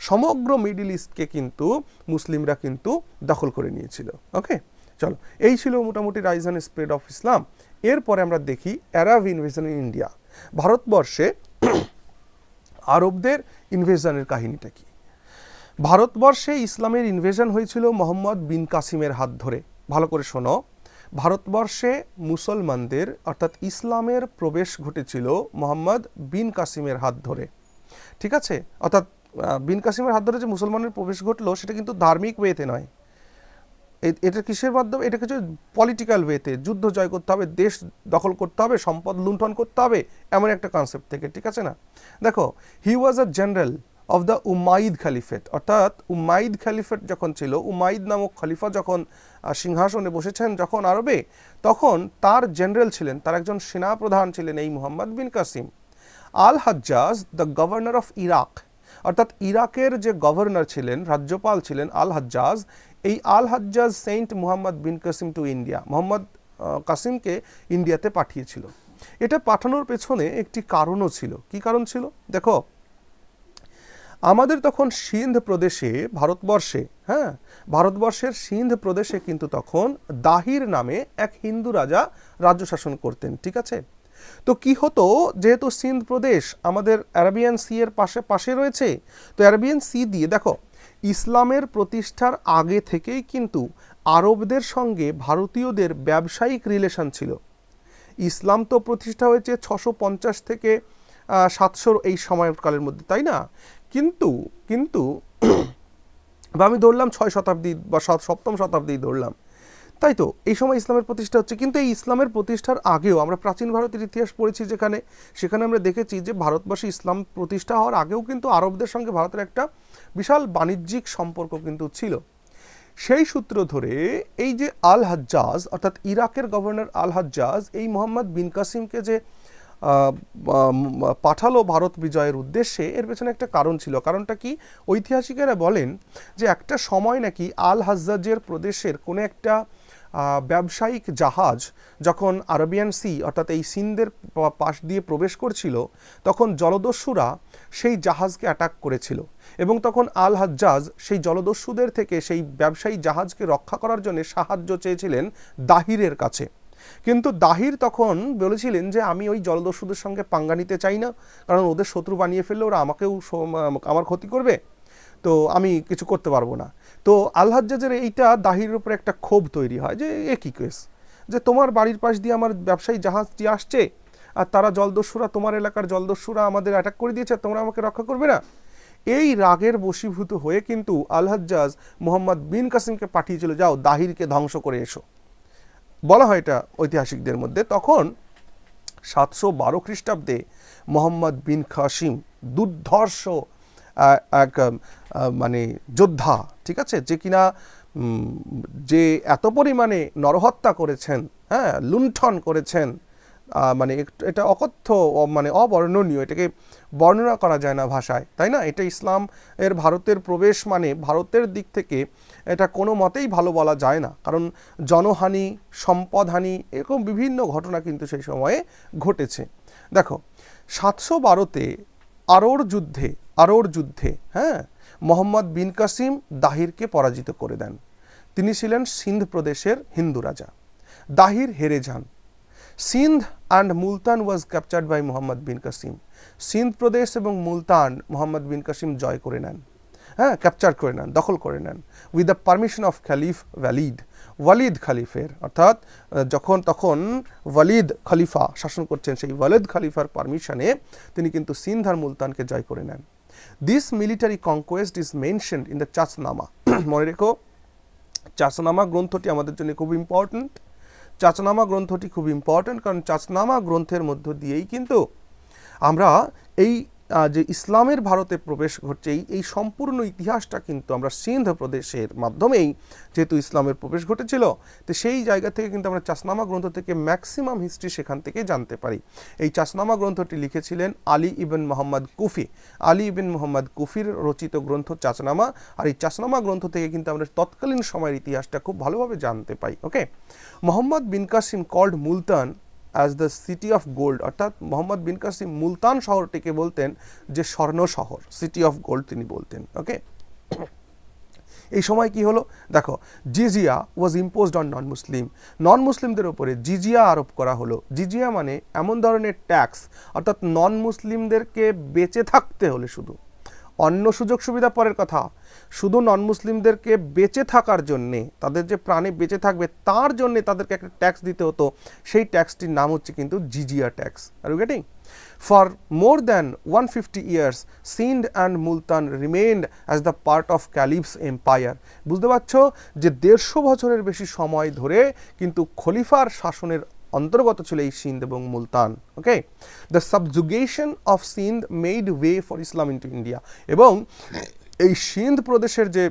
[SPEAKER 1] সমগ্র মিডল ইস্টকে কিন্তু মুসলিমরা কিন্তু দখল করে নিয়েছিল। ওকে, চলো, এই ছিল মোটামুটি rise and spread of Islam. এরপরে আমরা দেখি আরব ইনভেশন ইন ইন্ডিয়া। ভারতবর্ষে আরবদের ইনভেশনের কাহিনীটা কি? ভারতবর্ষে ইসলামের ইনভেশন হয়েছিল মোহাম্মদ বিন কাসিমের হাত ধরে। ভালো করে শোনো, ভারতবর্ষে মুসলমানদের অর্থাৎ ইসলামের প্রবেশ ঘটেছিল মোহাম্মদ বিন কাসিমের হাত ধরে। ঠিক আছে, অর্থাৎ বিন কাসিমের হাত ধরে যে মুসলমানের প্রবেশ ঘটলো, সেটা কিন্তু ধার্মিক ওয়েতে নয়, এটা কিসের মাধ্যমে? এটা কিছু পলিটিক্যাল ওয়েতে, যুদ্ধ জয় করতে হবে, দেশ দখল করতে হবে, সম্পদ লুণ্ঠন করতে হবে, এমন একটা কনসেপ্ট থেকে। ঠিক আছে না? দেখো, he was a general of the Umayyad caliphate, অর্থাৎ উমাইদ খালিফেট যখন ছিল, উমাইদ নামক খলিফা যখন সিংহাসনে বসেছেন যখন আরবে, তখন তার জেনারেল ছিলেন, তার একজন সেনাপ্রধান ছিলেন এই Muhammad bin Qasim. Al Hajjaj the governor of Iraq, অর্থাৎ ইরাকের যে গভর্নর ছিলেন, রাজ্যপাল ছিলেন আল হাজ্জাজ, এই Al Hajjaj sent Muhammad bin Qasim to India, Mohammad কাসিমকে ইন্ডিয়াতে পাঠিয়েছিল। এটা পাঠানোর পেছনে একটি কারণও ছিল। কি কারণ ছিল? দেখো, আমাদের তখন সিন্ধ প্রদেশে, ভারতবর্ষে, হ্যাঁ, ভারতবর্ষের সিন্ধ প্রদেশে কিন্তু তখন দাহির নামে এক হিন্দু রাজা রাজ্য শাসন করতেন। ঠিক আছে, তো কি হতো, যেহেতু সিন্ধ প্রদেশ আমাদের অ্যারাবিয়ান সি এর পাশে রয়েছে, তো অ্যারাবিয়ান সি দিয়ে দেখো, ইসলামের প্রতিষ্ঠার আগে থেকেই কিন্তু আরবদের সঙ্গে ভারতীয়দের ব্যবসায়িক রিলেশন ছিল। ইসলাম তো প্রতিষ্ঠা হয়েছে 650 থেকে 700 এই সময়কালের মধ্যে, তাই না? কিন্তু বা আমি ধরলাম 6 শতাব্দী বা 7ম শতাব্দী ধরলাম, তাই তো এই সময় ইসলামের প্রতিষ্ঠা হচ্ছে। কিন্তু এই ইসলামের প্রতিষ্ঠার আগেও আমরা প্রাচীন ভারতের ইতিহাস পড়েছি, সেখানে আমরা দেখেছি যে ভারতবর্ষে ইসলাম প্রতিষ্ঠা হওয়ার আগেও কিন্তু আরবদের সঙ্গে ভারতের একটা বিশাল বাণিজ্যিক সম্পর্ক কিন্তু ছিল। সেই সূত্র ধরে এই যে আল হাজ্জাজ, অর্থাৎ ইরাকের গভর্নর আল হাজ্জাজ, এই মোহাম্মদ বিন কাসিমকে যে পাঠালো ভারত বিজয়ের উদ্দেশ্যে, এর পেছনে একটা কারণ ছিল। কারণটা কি? ঐতিহাসিকেরা বলেন যে একটা সময় নাকি আল হাজ্জাজের প্রদেশের কোনো একটা ব্যবসায়িক জাহাজ যখন আরবিয়ান সি অর্থাৎ এই সিন্ধের পাশ দিয়ে প্রবেশ করছিল, তখন জলদস্যুরা সেই জাহাজকে অ্যাটাক করেছিল, এবং তখন আল হাজ্জাজ সেই জলদস্যুদের থেকে সেই ব্যবসায়ী জাহাজকে রক্ষা করার জন্য সাহায্য চেয়েছিলেন দাহিরের কাছে। কিন্তু দাহির তখন বলেছিলেন যে আমি ওই জলদস্যুদের সঙ্গে পাঙ্গা নিতে চাই না, কারণ ওদের শত্রু বানিয়ে ফেললে ওরা আমাকেও আমার ক্ষতি করবে, তো আমি কিছু করতে পারবো না। তো আল হাজ্জাজের এইটা দাহিরের উপরে একটা ক্ষোভ তৈরি হয় যে এ কি কেস, যে তোমার বাড়ির পাশ দিয়ে আমার ব্যবসায়ী জাহাজটি আসছে, আর তারা জলদস্যুরা, তোমার এলাকার জলদস্যুরা আমাদের অ্যাটাক করে দিয়েছে, তোমরা আমাকে রক্ষা করবে না? এই রাগের বশীভূত হয়ে কিন্তু আল হাজ্জাজ মোহাম্মদ বিন কাসিমকে পাঠিয়েছিল, যাও দাহিরকে ধ্বংস করে এসো, বলা হয় এটা ঐতিহাসিকদের মধ্যে। তখন 712 খ্রিস্টাব্দে মোহাম্মদ বিন কাসিম দুর্ধর্ষ এক মানে যোদ্ধা, ঠিক আছে, যে কিনা যে এত পরিমাণে নরহত্যা করেছেন, হ্যাঁ, লুণ্ঠন করেছেন, মানে এটা অকথ্য, মানে অবর্ণনীয়, এটাকে বর্ণনা করা যায় না ভাষায়, তাই না? এটা ইসলাম এর ভারতের প্রবেশ মানে ভারতের দিক থেকে এটা কোনো মতেই ভালো বলা যায় না, কারণ জনহানি, সম্পদহানি, এরকম বিভিন্ন ঘটনা কিন্তু সেই সময়ে ঘটেছে। দেখো 712-তে আরোর যুদ্ধে হ্যাঁ, মোহাম্মদ বিন কাসিম দাহিরকে পরাজিত করে দেন। তিনি ছিলেন সিন্ধ প্রদেশের হিন্দু রাজা। দাহির হেরে যান। Sindh and Multan was captured by Mohammad bin Qasim. Sindh প্রদেশ এবং মুলতান মোহাম্মদ বিন কাসিম জয় করে নেন, হ্যাঁ, ক্যাপচার করে নেন, দখল করে নেন, with the permission of caliph Walid খালিফের, অর্থাৎ তখন ওয়ালিদ খলিফা শাসন করছেন, সেই ওয়ালিদ খলিফার পারমিশনে তিনি কিন্তু সিন্ধ আর মুলতানকে জয় করে নেন। This military conquest is mentioned in the Chachnama. মনে রেখো, চাচনামা গ্রন্থটি আমাদের জন্য খুব ইম্পর্ট্যান্ট। চাচনামা গ্রন্থটি খুব ইম্পর্ট্যান্ট, কারণ চাচনামা গ্রন্থের মধ্য দিয়েই কিন্তু আমরা এই যে ইসলামের ভারতে প্রবেশ ঘটছে, এই সম্পূর্ণ ইতিহাসটা কিন্তু আমরা সিন্ধ প্রদেশের মাধ্যমেই যেহেতু ইসলামের প্রবেশ ঘটেছিল, তো সেই জায়গা থেকে কিন্তু আমরা চাচনামা গ্রন্থ থেকে ম্যাক্সিমাম হিস্ট্রি সেখান থেকে জানতে পারি। এই চাচনামা গ্রন্থটি লিখেছিলেন আলী ইবন মোহাম্মদ কুফি। আলী ইবন মোহাম্মদ কুফির রচিত গ্রন্থ চাচনামা। আর এই চাচনামা গ্রন্থ থেকে কিন্তু আমরা তৎকালীন সময়ের ইতিহাসটা খুব ভালোভাবে জানতে পাই। Okay, Mohammad bin Qasim called Multan as the city of gold, অর্থাৎ মোহাম্মদ বিন কাসিম মুলতান শহরটিকে বলতেন যে স্বর্ণ শহর, সিটি অফ গোল্ড তিনি বলতেন। ওকে, এই সময় কি হলো দেখো, জিজিয়া ওয়াজ ইম্পোজড অন নন মুসলিমদের উপরে জিজিয়া আরোপ করা হলো। জিজিয়া মানে এমন ধরনের ট্যাক্স, অর্থাৎ নন মুসলিমদেরকে বেঁচে থাকতে হলে, শুধু অন্য সুযোগ সুবিধা পরের কথা, শুধু নন মুসলিমদেরকে বেঁচে থাকার জন্যে, তাদের যে প্রাণে বেঁচে থাকবে তার জন্যে তাদেরকে একটা ট্যাক্স দিতে হতো। সেই ট্যাক্সটির নাম হচ্ছে কিন্তু jizya tax. Are you getting? For more than 150 years Sindh and Multan remained as the part of caliphs empire. বুঝতে পারছো যে 150 বছরের বেশি সময় ধরে কিন্তু খলিফার শাসনের অন্তর্গত ছিল এই সিন্ধ এবং Multan. Okay, the subjugation of Sindh made way for Islam into India. এবং এই সিন্ধ প্রদেশের যে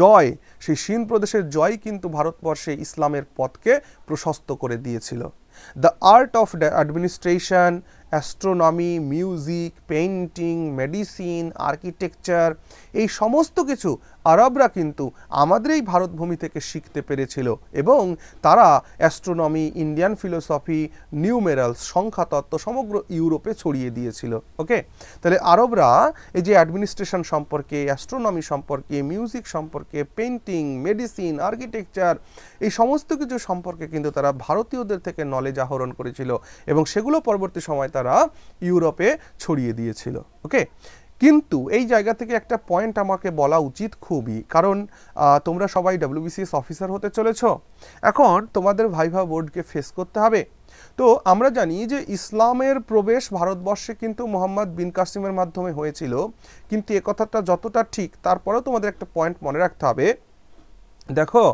[SPEAKER 1] জয়, সেই সিন্ধ প্রদেশের জয় কিন্তু ভারতবর্ষে ইসলামের পথকে প্রশস্ত করে দিয়েছিল। The art of administration, astronomy, music, painting, medicine, architecture, এই সমস্ত কিছু আরবরা কিন্তু আমাদের এই ভারতভূমি থেকে শিখতে পেরেছিল, এবং তারা অ্যাস্ট্রোনমি, ইন্ডিয়ান ফিলোসফি, নিউমেরালস, সংখ্যাতত্ত্ব সমগ্র ইউরোপে ছড়িয়ে দিয়েছিল। ওকে, তাহলে আরবরা এই যে অ্যাডমিনিস্ট্রেশন সম্পর্কে, অ্যাস্ট্রোনমি সম্পর্কে, মিউজিক সম্পর্কে, পেইন্টিং, মেডিসিন, আর্কিটেকচার, এই সমস্ত কিছু সম্পর্কে কিন্তু তারা ভারতীয়দের থেকে নলেজ আহরণ করেছিল, এবং সেগুলো পরবর্তী সময় তারা ইউরোপে ছড়িয়ে দিয়েছিল। ওকে, কিন্তু এই জায়গা থেকে একটা পয়েন্ট আমাকে বলা উচিত খুবই, কারণ তোমরা সবাই WBCS অফিসার হতে চলেছ, এখন তোমাদের ভাইভা বোর্ডকে ফেস করতে হবে। তো আমরা জানি যে ইসলামের প্রবেশ ভারতবর্ষে কিন্তু মোহাম্মদ বিন কাসিমের মাধ্যমে হয়েছিল, কিন্তু এ কথাটা যতটা ঠিক, তারপরেও তোমাদের একটা পয়েন্ট মনে রাখতে হবে। দেখো,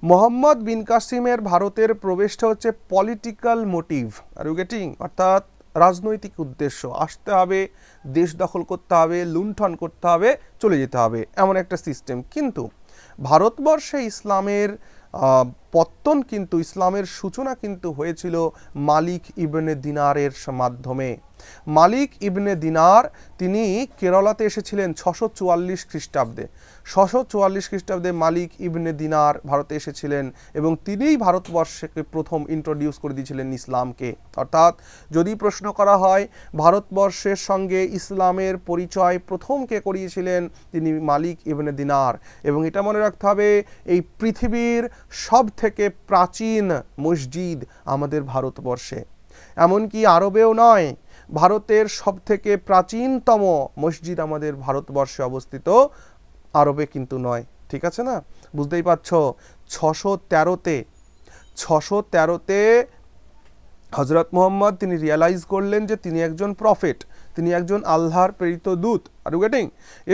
[SPEAKER 1] মোহাম্মদ বিন কাসিমের ভারতের প্রবেশটা হচ্ছে political motive. Are you getting? অর্থাৎ রাজনৈতিক উদ্দেশ্য, আসতে হবে, দেশ দখল করতে হবে, লুণ্ঠন করতে হবে, চলে যেতে হবে, এমন একটা সিস্টেম। কিন্তু ভারতবর্ষে ইসলামের পত্তন কিন্তু, ইসলামের সূচনা কিন্তু হয়েছিল মালিক ইবনে দিনারের মাধ্যমে। মালিক ইবনে দিনার তিনি কেরালাতে এসেছিলেন 644 খ্রিস্টাব্দে। 644 খ্রিস্টাব্দে মালিক ইবনে দিনার ভারতে এসেছিলেন, এবং তিনিই ভারতবর্ষকে প্রথম ইন্ট্রোডিউস করে দিয়েছিলেন ইসলামকে। অর্থাৎ যদি প্রশ্ন করা হয় ভারতবর্ষের সঙ্গে ইসলামের পরিচয় প্রথম কে করিয়েছিলেন, তিনি মালিক ইবনে দিনার। এবং এটা মনে রাখতে হবে, এই পৃথিবীর সব থেকে প্রাচীন মসজিদ আমাদের ভারতবর্ষে, এমনকি আরবেও নয়, ভারতের সব থেকে প্রাচীনতম মসজিদ আমাদের ভারতবর্ষে অবস্থিত, আরবে কিন্তু নয়। ঠিক আছে না? বুঝতেই পারছ, 613-তে হযরত মুহাম্মদ তিনি রিয়ালাইজ করলেন যে তিনি একজন প্রফেট, তিনি একজন আল্লাহর প্রেরিত দূত, আর ইউ গেটিং?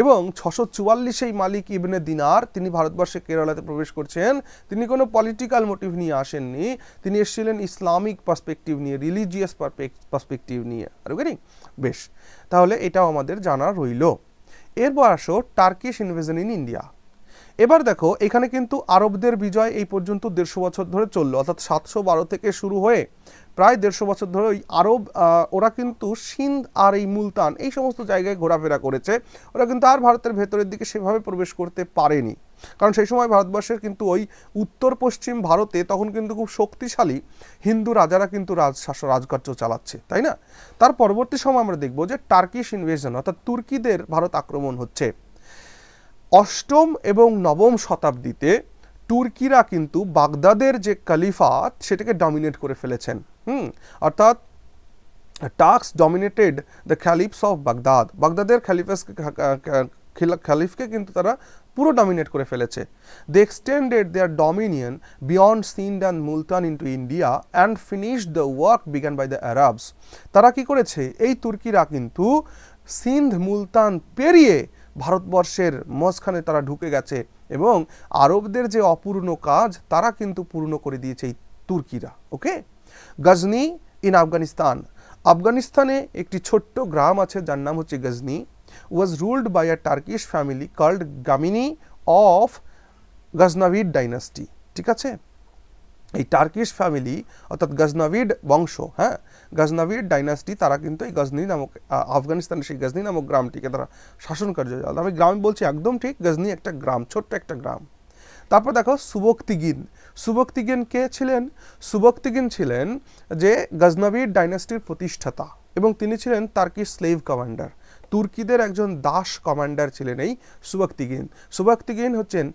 [SPEAKER 1] এবং 644 মালিক ইবনে দিনার তিনি ভারতবর্ষে কেরালাতে প্রবেশ করছেন, তিনি কোনো পলিটিক্যাল মোটিভ নিয়ে আসেননি, তিনি এসেছিলেন ইসলামিক পার্সপেক্টিভ নিয়ে, রিলিজিয়াস পার্সপেক্টিভ নিয়ে, আর ইউ গেটিং? বেশ, তাহলে এটাও আমাদের জানা রইল। এরপর আসো টার্কিশ ইনভেশন ইন ইন্ডিয়া। এবার দেখো এখানে কিন্তু আরবদের বিজয় এই পর্যন্ত 150 বছর ধরে চললো, অর্থাৎ 712 থেকে শুরু হয়ে প্রায় 150 বছর ধরে ওই আরব ওরা কিন্তু সিন্ধ আর এই মুলতান এই সমস্ত জায়গায় ঘোরাফেরা করেছে, ওরা কিন্তু আর ভারতের ভেতরের দিকে সেভাবে প্রবেশ করতে পারেনি, কারণ সেই সময় ভারতবর্ষের কিন্তু ওই উত্তর পশ্চিম ভারতে তখন কিন্তু খুব শক্তিশালী হিন্দু রাজারা কিন্তু রাজকার্য চালাচ্ছে, তাই না? তার পরবর্তী সময় আমরা দেখব যে টার্কিশ ইনভেশন অর্থাৎ তুর্কিদের ভারত আক্রমণ হচ্ছে। অষ্টম এবং নবম শতাব্দীতে তুর্কিরা কিন্তু বাগদাদের যে খলিফাত সেটাকে ডমিনেট করে ফেলেছেন। অর্থাৎ Turks dominated the caliphs of Baghdad, বাগদাদের খালিফকে কিন্তু তারা পুরো ডমিনেট করে ফেলেছে। They extended their dominion beyond Sindh and Multan into India and finished the work begun by the Arabs. তারা কি করেছে, এই তুর্কিরা কিন্তু সিন্ধ মুলতান পেরিয়ে ভারতবর্ষের মাঝখানে তারা ঢুকে গেছে এবং আরবদের যে অপূর্ণ কাজ তারা কিন্তু পূর্ণ করে দিয়েছে এই তুর্কিরা। ওকে, গজনি ইন আফগানিস্তান, আফগানিস্তানে একটি ছোট্ট গ্রাম আছে যার নাম হচ্ছে Ghazni, was ruled by a Turkish family called Yamini of Ghaznavid dynasty. ঠিক আছে, এই টার্কিশ ফ্যামিলি অর্থাৎ গজনাভিড বংশ, হ্যাঁ গজনাভিড ডাইনাস্টি, তারা কিন্তু এই গজনি নামক আফগানিস্তানের সেই গজনি নামক গ্রামটিকে তারা শাসনকার্য, আমি গ্রাম বলছি একদম ঠিক, গজনি একটা গ্রাম, ছোট্ট একটা গ্রাম। তারপর দেখো সুবক্তিগিন, সুবক্তিগিন কে ছিলেন? সুবক্তিগিন ছিলেন যে গজনাভিড ডাইনাস্টির প্রতিষ্ঠাতা এবং তিনি ছিলেন টার্কিশ স্লেভ কমান্ডার, তুর্কিদের একজন দাস কমান্ডার ছিলেন এই সুবক্তিগিন। সুবক্তিগিন হচ্ছেন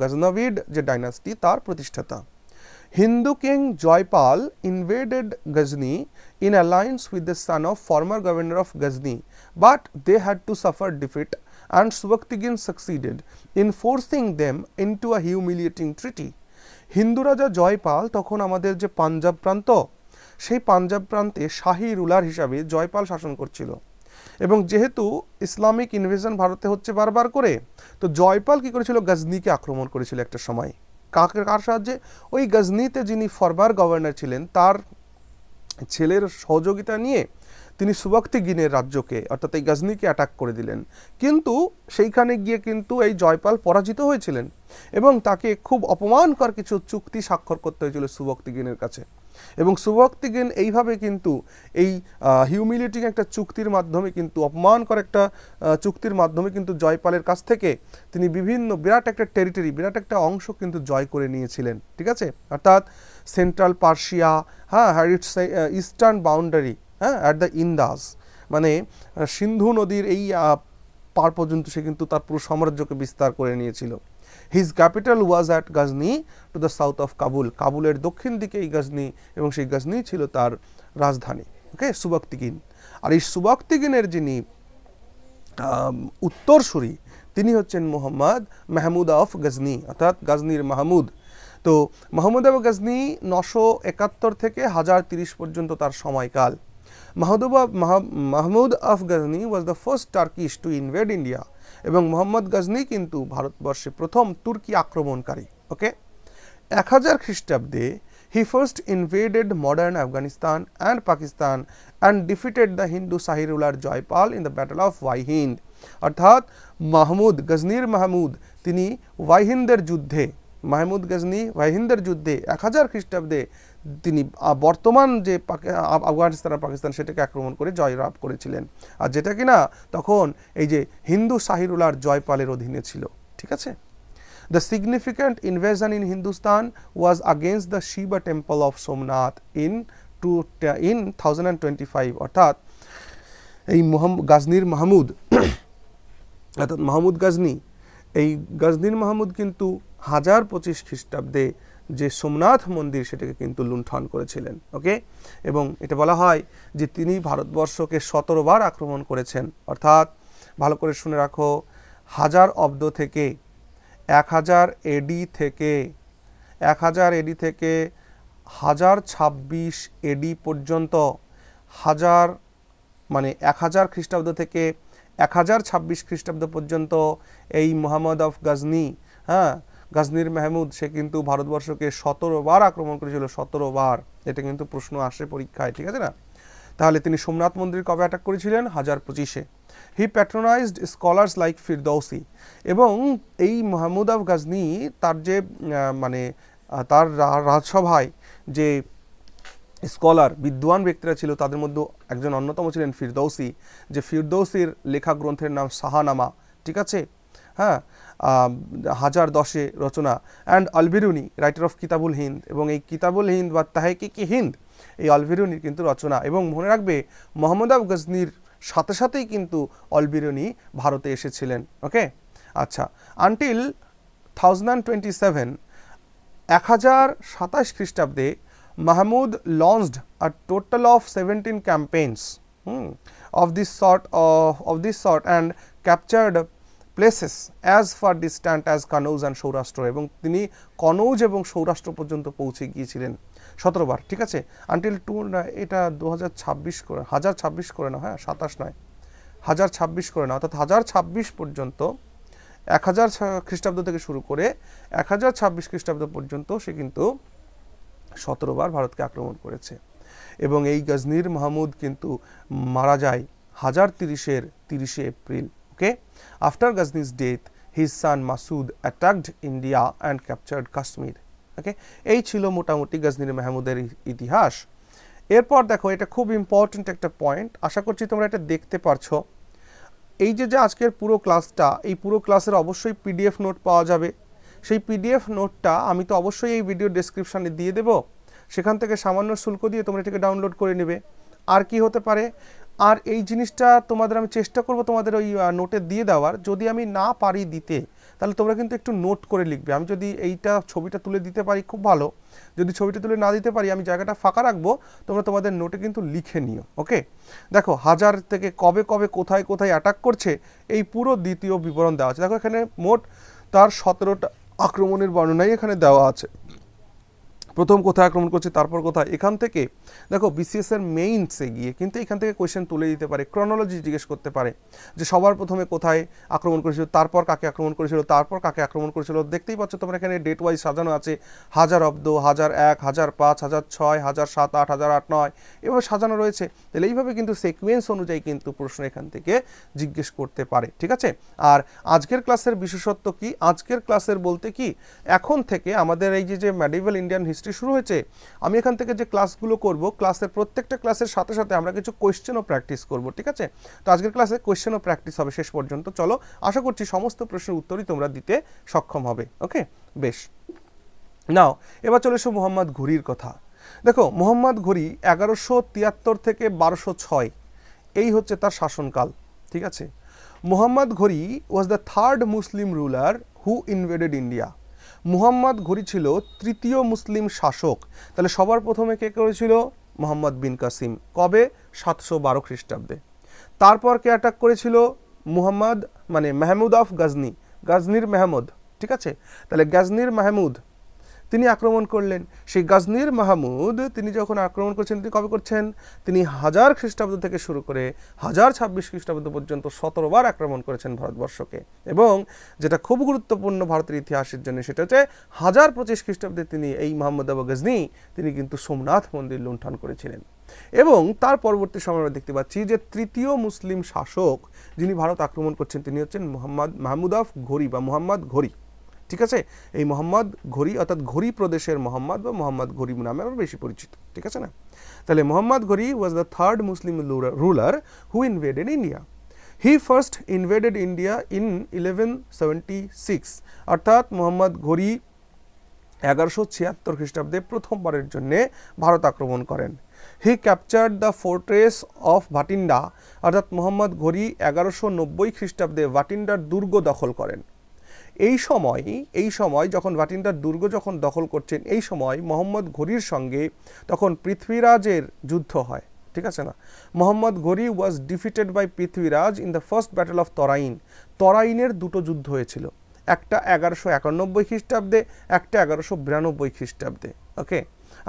[SPEAKER 1] গজনাভিড যে ডাইনাস্টি তার প্রতিষ্ঠাতা। Hindu king Joypal invaded Ghazni in alliance with the son of former governor of Ghazni, but they had to suffer defeat and Subaktigin succeeded in forcing them into a humiliating treaty. Hindu রাজা জয়পাল তখন আমাদের যে পাঞ্জাব প্রান্ত, সেই পাঞ্জাব প্রান্তে শাহী ruler হিসাবে জয়পাল শাসন করছিল এবং যেহেতু ইসলামিক ইনভেশন ভারতে হচ্ছে বারবার করে, তো জয়পাল কি করেছিল, গজনিকে আক্রমণ করেছিল একটা সময়। কার সাহায্যে? ওই গজনিতে যিনি ফরমার গভর্নর ছিলেন তার ছেলের সহযোগিতা নিয়ে তিনি সুবক্তিগিনের রাজ্যকে অর্থাৎ এই গজনিকে অ্যাটাক করে দিলেন, কিন্তু সেইখানে গিয়ে কিন্তু এই জয়পাল পরাজিত হয়েছিলেন এবং তাকে খুব অপমানকর কিছু চুক্তি স্বাক্ষর করতে হয়েছিল সুবক্তিগিনের কাছে এবং সুবক্তিগিন এইভাবে কিন্তু এই হিউমিলিটিং একটা চুক্তির মাধ্যমে কিন্তু অপমানকর একটা চুক্তির মাধ্যমে কিন্তু জয়পালের কাছ থেকে তিনি বিভিন্ন বিরাট একটা টেরিটরি, বিরাট একটা অংশ কিন্তু জয় করে নিয়েছিলেন। ঠিক আছে, অর্থাৎ সেন্ট্রাল পার্সিয়া, হ্যাঁ ইটস ইস্টার্ন বাউন্ডারি, হ্যাঁ অ্যাট দ্য ইন্দাস, মানে সিন্ধু নদীর এই পার পর্যন্ত সে কিন্তু তার পুরো সাম্রাজ্যকে বিস্তার করে নিয়েছিল। His capital was at Ghazni to the south of Kabul, কাবুলের দক্ষিণ দিকে এই গজনি এবং সেই গজনি ছিল তার রাজধানী। ওকে, সুবক্তিগিন। আর এই সুবক্তিগিনের যিনি উত্তরসূরি তিনি হচ্ছেন মোহাম্মদ মাহমুদ অফ গজনি, অর্থাৎ গজনির মাহমুদ। তো মাহমুদ অফ গজনি 971 থেকে 1030 পর্যন্ত তার সময়কাল। Mahmud of Ghazni was the first Turkish to invade India এবং মোহাম্মদ গজনি কিন্তু ভারতবর্ষে প্রথম তুর্কি আক্রমণকারী। ওকে, 1000 খ্রিস্টাব্দে he first invaded modern Afghanistan and Pakistan and defeated the Hindu Shahi ruler Jaipal in the battle of Waihind. অর্থাৎ মাহমুদ গজনির মাহমুদ তিনি ওয়াইহিন্দের যুদ্ধে, মাহমুদ গজনি ওয়াইহিন্দের যুদ্ধে 1000 খ্রিস্টাব্দে তিনি বর্তমান যে আফগানিস্তান আর পাকিস্তান সেটাকে আক্রমণ করে জয়লাভ করেছিলেন, আর যেটা কিনা তখন এই যে হিন্দু শাহী রুলার জয়পালের অধীনে ছিল। ঠিক আছে, the significant invasion in Hindustan was against the Shiva temple of Somnath in 1025, অর্থাৎ এই গজনির মাহমুদ অর্থাৎ মাহমুদ গজনি, এই গজনির মাহমুদ কিন্তু 1025 খ্রিস্টাব্দে যে সোমনাথ মন্দির সেটাকে কিন্তু লুণ্ঠন করেছিলেন। ওকে, এবং এটা বলা হয় যে তিনি ভারতবর্ষকে 17 বার আক্রমণ করেছেন, অর্থাৎ ভালো করে শুনে রাখো 1000 অব্দ থেকে 1000 এডি থেকে 1026 এডি পর্যন্ত, 1000 খ্রিস্টাব্দ থেকে 1026 খ্রিস্টাব্দ পর্যন্ত এই মোহাম্মদ অফ গজনি, হ্যাঁ, গজনির মেহমুদ, সে কিন্তু ভারতবর্ষকে 17 বার আক্রমণ করেছিল, 17 বার। এটা কিন্তু প্রশ্ন আসে পরীক্ষায়, ঠিক আছে না? তাহলে তিনি সোমনাথ মন্দির কবে অ্যাটাক করেছিলেন? 1025-এ। হি প্যাট্রোনাইজড স্কলার্স লাইক ফিরদৌসি, এবং এই মোহাম্মদ অফ গজনি তার যে তার রাজসভায় যে স্কলার বিদ্বান ব্যক্তিরা ছিল তাদের মধ্যে একজন অন্যতম ছিলেন ফিরদৌসি, যে ফিরদৌসির লেখা গ্রন্থের নাম শাহনামা, ঠিক আছে, হ্যাঁ, 1010-এ রচনা। অ্যান্ড আলবিরুনি, রাইটার অফ কিতাবুল হিন্দ, এবং এই কিতাবুল হিন্দ বা তাহকিকি হিন্দ এই আলবিরুনির কিন্তু রচনা। এবং মনে রাখবে মোহাম্মদ অফ গজনির সাথে সাথেই কিন্তু আলবিরুনি ভারতে এসেছিলেন। ওকে, আচ্ছা, আনটিল 1027, 1027 খ্রিস্টাব্দে Mahmud launched a total of 17 campaigns of this sort and captured places as far distant as Kanauj and Saurashtra, এবং তিনি কনৌজ এবং সৌরাষ্ট্র পর্যন্ত পৌঁছে গিয়েছিলেন 17 বার, ঠিক আছে। আনটিল এটা 2026 করে, 1026 করে না, হ্যাঁ 27 নয়, 1026 করে না, অর্থাৎ 1026 পর্যন্ত, 1000 খ্রিস্টাব্দ থেকে শুরু করে 1026 খ্রিস্টাব্দ পর্যন্ত সে কিন্তু 17 বার ভারতকে আক্রমণ করেছে। এবং এই গজনির মাহমুদ কিন্তু মারা যায় 1030-এর 30শে April. Okay, after Ghazni's death his son Masud attacked India and captured Kashmir. Okay, এই ছিল মোটামুটি গজনির মাহমুদের ইতিহাস। এরপর দেখো, এটা খুব ইম্পর্টেন্ট একটা পয়েন্ট, আশা করছি তোমরা এটা দেখতে পারছো। এই যে আজকের পুরো ক্লাসটা, এই পুরো ক্লাসের অবশ্যই পিডিএফ নোট পাওয়া যাবে। সেই পিডিএফ নোটটা আমি তো অবশ্যই এই ভিডিও ডেসক্রিপশানে দিয়ে দেব, সেখান থেকে সামান্য শুল্ক দিয়ে তোমরা এটাকে ডাউনলোড করে নেবে। আর কি হতে পারে, আর এই জিনিসটা তোমাদের আমি চেষ্টা করব তোমাদের ওই নোটে দিয়ে দেওয়ার। যদি আমি না পারি দিতে, তাহলে তোমরা কিন্তু একটু নোট করে লিখবে। আমি যদি এইটা ছবিটা তুলে দিতে পারি খুব ভালো, যদি ছবিটা তুলে না দিতে পারি আমি জায়গাটা ফাঁকা রাখবো, তোমরা তোমাদের নোটে কিন্তু লিখে নিও। ওকে, দেখো 1000 থেকে কবে কবে কোথায় কোথায় অ্যাটাক করছে এই পুরো দ্বিতীয় বিবরণ দেওয়া আছে। দেখো এখানে মোট তার 17টা আক্রমণের বর্ণনাই এখানে দেওয়া আছে। প্রথম কোথায় আক্রমণ করছে, তারপর কোথায়, এখান থেকে দেখো বিসিএস এর মেইনসে গিয়ে কিন্তু এখান থেকে কোয়েশ্চেন তুলে দিতে পারে, ক্রনোলজি জিজ্ঞেস করতে পারে যে সবার প্রথমে কোথায় আক্রমণ করেছিল, তারপর কাকে আক্রমণ করেছিল, তারপর কাকে আক্রমণ করেছিল। দেখতেই পাচ্ছ তোমরা এখানে ডেট ওয়াইজ সাজানো আছে, 1000 অব্দ, 1001, 1005, 1006, 1007, 8, 1008, 9 এভাবে সাজানো রয়েছে। তাহলে এইভাবে কিন্তু সিকোয়েন্স অনুযায়ী কিন্তু প্রশ্ন এখান থেকে জিজ্ঞেস করতে পারে, ঠিক আছে। আর আজকের ক্লাসের বিশেষত্ব কি, আজকের ক্লাসের বলতে কি, এখন থেকে আমাদের এই যে মেডিভেল ইন্ডিয়ান হিস্ট্রি শুরু হয়েছে, আমি এখান থেকে যে ক্লাসগুলো করব, ক্লাসের প্রত্যেকটা ক্লাসের সাথে সাথে আমরা কিছু কোয়েশ্চেনও প্র্যাকটিস করব, ঠিক আছে। তো আজকের ক্লাসে কোয়েশ্চেনও প্র্যাকটিস হবে শেষ পর্যন্ত। চলো, আশা করছি সমস্ত প্রশ্নের উত্তরই তোমরা দিতে সক্ষম হবে। ওকে, বেশ। নাও এবার চলে এসো মোহাম্মদ ঘুরির কথা। দেখো মোহাম্মদ ঘুরি 1173 থেকে 1206 এই হচ্ছে তার শাসনকাল, ঠিক আছে। Mohammad Ghori was the third Muslim ruler who invaded India. Muhammad ঘুরি ছিল তৃতীয় মুসলিম শাসক। তাহলে সবার প্রথমে কে করেছিল? মোহাম্মদ বিন কাসিম। কবে? 712 খ্রিস্টাব্দে। তারপর কে অ্যাটাক করেছিল? মেহমুদ অফ গজনি, গজনির মেহমুদ, ঠিক আছে। তাহলে গজনির মাহমুদ তিনি আক্রমণ করলেন। সেই গজনির মাহমুদ তিনি যখন আক্রমণ করছেন, তিনি কবে করছেন? তিনি 1000 খ্রিস্টাব্দ থেকে শুরু করে 1026 খ্রিস্টাব্দ পর্যন্ত 17 বার আক্রমণ করেছেন ভারতবর্ষকে। এবং যেটা খুব গুরুত্বপূর্ণ ভারতের ইতিহাসের জন্য, সেটা হচ্ছে 1025 খ্রিস্টাব্দে তিনি এই মোহাম্মদ আবু গজনি তিনি কিন্তু সোমনাথ মন্দির লুণ্ঠন করেছিলেন। এবং তার পরবর্তী সময় আমরা দেখতে পাচ্ছি যে তৃতীয় মুসলিম শাসক যিনি ভারত আক্রমণ করছেন তিনি হচ্ছেন মাহমুদ অফ ঘুরি বা মোহাম্মদ ঘুরি, ঠিক আছে। এই মোহাম্মদ ঘুরি অর্থাৎ ঘুরি প্রদেশের মোহাম্মদ বা মোহাম্মদ ঘুরি নামে আরও বেশি পরিচিত, ঠিক আছে না। তাহলে Mohammad Ghori was the third Muslim ruler who invaded India. He first invaded India in 1176, অর্থাৎ মোহাম্মদ ঘুরি 1176 খ্রিস্টাব্দে প্রথমবারের জন্য ভারত আক্রমণ করেন। He captured the fortress of Bhatinda, অর্থাৎ মোহাম্মদ ঘুরি 1190 খ্রিস্টাব্দে ভাটিন্ডার দুর্গ দখল করেন। এই সময় যখন ভাটিন্ডার দুর্গ যখন দখল করছেন, এই সময় মোহাম্মদ ঘুরির সঙ্গে তখন পৃথ্বীরাজের যুদ্ধ হয়, ঠিক আছে না। Mohammad Ghori was defeated by Prithviraj in the first battle of Tarain. তরাইনের দুটো যুদ্ধ হয়েছিল, একটা 1191 খ্রিস্টাব্দে, একটা 1192 খ্রিস্টাব্দে। ওকে,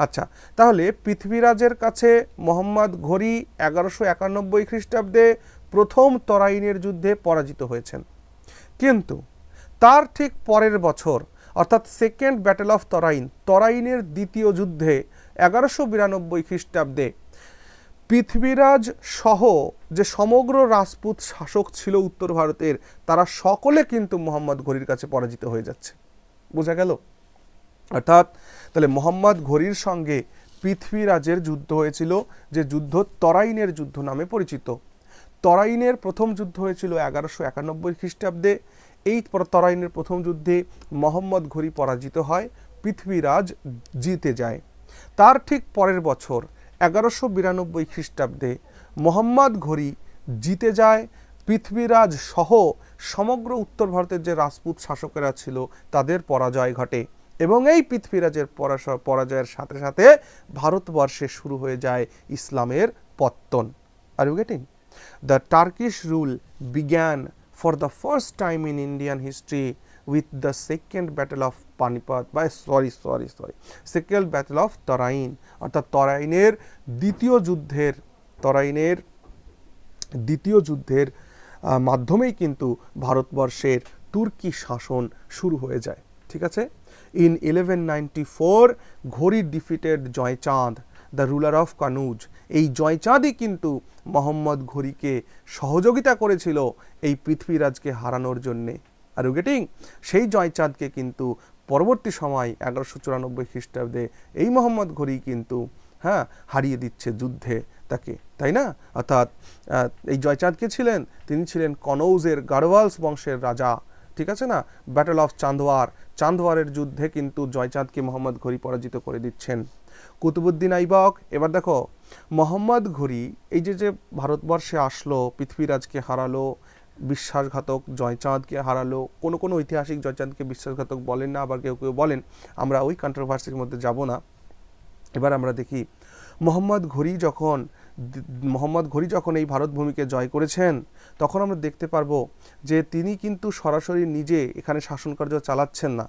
[SPEAKER 1] আচ্ছা, তাহলে পৃথ্বীরাজের কাছে মোহাম্মদ ঘুরি 1191 খ্রিস্টাব্দে প্রথম তরাইনের যুদ্ধে পরাজিত হয়েছেন, কিন্তু তার ঠিক পরের বছর অর্থাৎ সেকেন্ড ব্যাটেল অফ তরাইন, তরাইনের দ্বিতীয় যুদ্ধে 1192 খ্রিস্টাব্দে পৃথ্বীরাজ সহ যে সমগ্র রাজপুত শাসক ছিল উত্তর ভারতের, তারা সকলে কিন্তু মোহাম্মদ ঘুরির কাছে পরাজিত হয়ে যাচ্ছে। বোঝা গেল? অর্থাৎ তাহলে মোহাম্মদ ঘুরির সঙ্গে পৃথ্বীরাজের যুদ্ধ হয়েছিল, যে যুদ্ধ তরাইনের যুদ্ধ নামে পরিচিত। তরাইনের প্রথম যুদ্ধ হয়েছিল 1191 খ্রিস্টাব্দে। এই তরাইনের প্রথম যুদ্ধে মোহাম্মদ ঘুরি পরাজিত হয়, পৃথ্বীরাজ জিতে যায়। তার ঠিক পরের বছর 1192 খ্রিস্টাব্দে মোহাম্মদ ঘুরি জিতে যায়, পৃথ্বীরাজ সহ সমগ্র উত্তর ভারতের যে রাজপুত শাসকেরা ছিল তাদের পরাজয় ঘটে, এবং এই পৃথ্বীরাজের পরাজয়ের সাথে সাথে ভারতবর্ষে শুরু হয়ে যায় ইসলামের পত্তন। Are you getting? The Turkish rule began for the first time in Indian history with the second battle of Panipat second battle of Tarain, অর্থাৎ তরাইনের দ্বিতীয় যুদ্ধের মাধ্যমেই কিন্তু ভারতবর্ষের তুর্কি শাসন শুরু হয়ে যায়। ঠিক আছে? In 1194 Ghori defeated Jaichand, the ruler of Kannauj. এই জয়চাঁদই কিন্তু মোহাম্মদ ঘুরিকে সহযোগিতা করেছিল এই পৃথ্বীরাজকে হারানোর জন্যে। Are you getting? সেই জয়চাঁদকে কিন্তু পরবর্তী সময় 1194 খ্রিস্টাব্দে এই মোহাম্মদ ঘুরি কিন্তু হারিয়ে দিচ্ছে যুদ্ধে তাকে, তাই না? অর্থাৎ এই জয়চাঁদ কে ছিলেন? তিনি ছিলেন কনৌজের গাড়ওয়ালস বংশের রাজা। ঠিক আছে না? ব্যাটল অফ চাঁদওয়ারের যুদ্ধে কিন্তু জয়চাঁদকে মোহাম্মদ ঘুরি পরাজিত করে দিচ্ছেন। কুতুবুদ্দিন আইবক, এবার দেখো মোহাম্মদ ঘুরি এই যে ভারতবর্ষে আসলো, পৃথ্বীরাজকে হারালো, বিশ্বাসঘাতক জয়চাঁদকে হারালো। কোনো ঐতিহাসিক জয়চাঁদকে বিশ্বাসঘাতক বলেন না, আবার কেউ কেউ বলেন। আমরা ওই কন্ট্রোভার্সির মধ্যে যাব না। এবার আমরা দেখি মোহাম্মদ ঘুরি যখন এই ভারত ভূমিকে জয় করেছেন, তখন আমরা দেখতে পারবো যে তিনি কিন্তু সরাসরি নিজে এখানে শাসনকার্য চালাচ্ছেন না।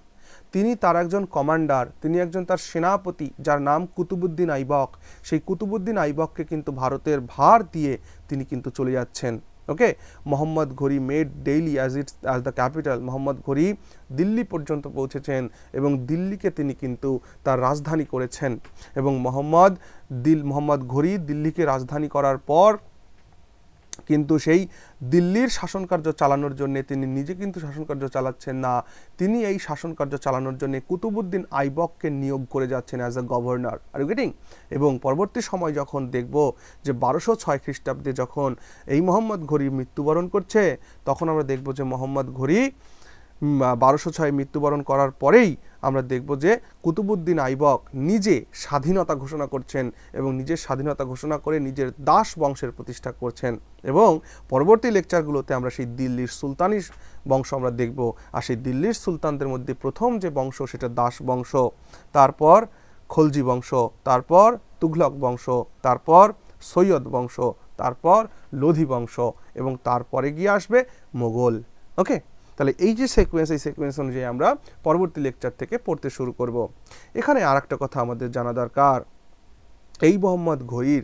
[SPEAKER 1] তিনি তার একজন কমান্ডার, তিনি একজন তার সেনাপতি, যার নাম কুতুবুদ্দিন আইবক। সেই কুতুবুদ্দিন আইবককে কিন্তু ভারতের ভার দিয়ে তিনি কিন্তু চলে যাচ্ছেন। ওকে, মোহাম্মদ ঘুরি made daily as the capital. Mohammad ঘুরি দিল্লি পর্যন্ত পৌঁছেছেন এবং দিল্লিকে তিনি কিন্তু তার রাজধানী করেছেন। এবং মোহাম্মদ ঘুরি দিল্লিকে রাজধানী করার পর কিন্তু সেই দিল্লির শাসনকার্য চালানোর জন্য তিনি নিজে কিন্তু শাসনকার্য চালাচ্ছেন না, তিনি এই শাসনকার্য চালানোর জন্য কুতুবুদ্দিন আইবককে নিয়োগ করে যাচ্ছেন as a governor. Are you getting? এবং পরবর্তী সময় যখন দেখব যে 1206 খ্রিস্টাব্দে যখন এই মোহাম্মদ ঘুরি মৃত্যুবরণ করছে, তখন আমরা দেখব যে মোহাম্মদ ঘুরি 1206 মৃত্যুবরণ করার পরেই আমরা দেখব যে কুতুবুদ্দিন আইবক নিজে স্বাধীনতা ঘোষণা করছেন এবং নিজের স্বাধীনতা ঘোষণা করে নিজের দাস বংশের প্রতিষ্ঠা করছেন। এবং পরবর্তী লেকচারগুলোতে আমরা সেই দিল্লির সুলতানি বংশ আমরা দেখব। আর সেই দিল্লির সুলতানদের মধ্যে প্রথম যে বংশ সেটা দাস বংশ, তারপর খলজি বংশ, তারপর তুঘলক বংশ, তারপর সৈয়দ বংশ, তারপর লোধি বংশ, এবং তারপরে গিয়ে আসবে মোগল। ওকে, তাহলে এই যে সিকোয়েন্স, এই সিকোয়েন্স অনুযায়ী আমরা পরবর্তী লেকচার থেকে পড়তে শুরু করব। এখানে আরেকটা কথা আমাদের জানা দরকার, এই মোহাম্মদ ঘুরির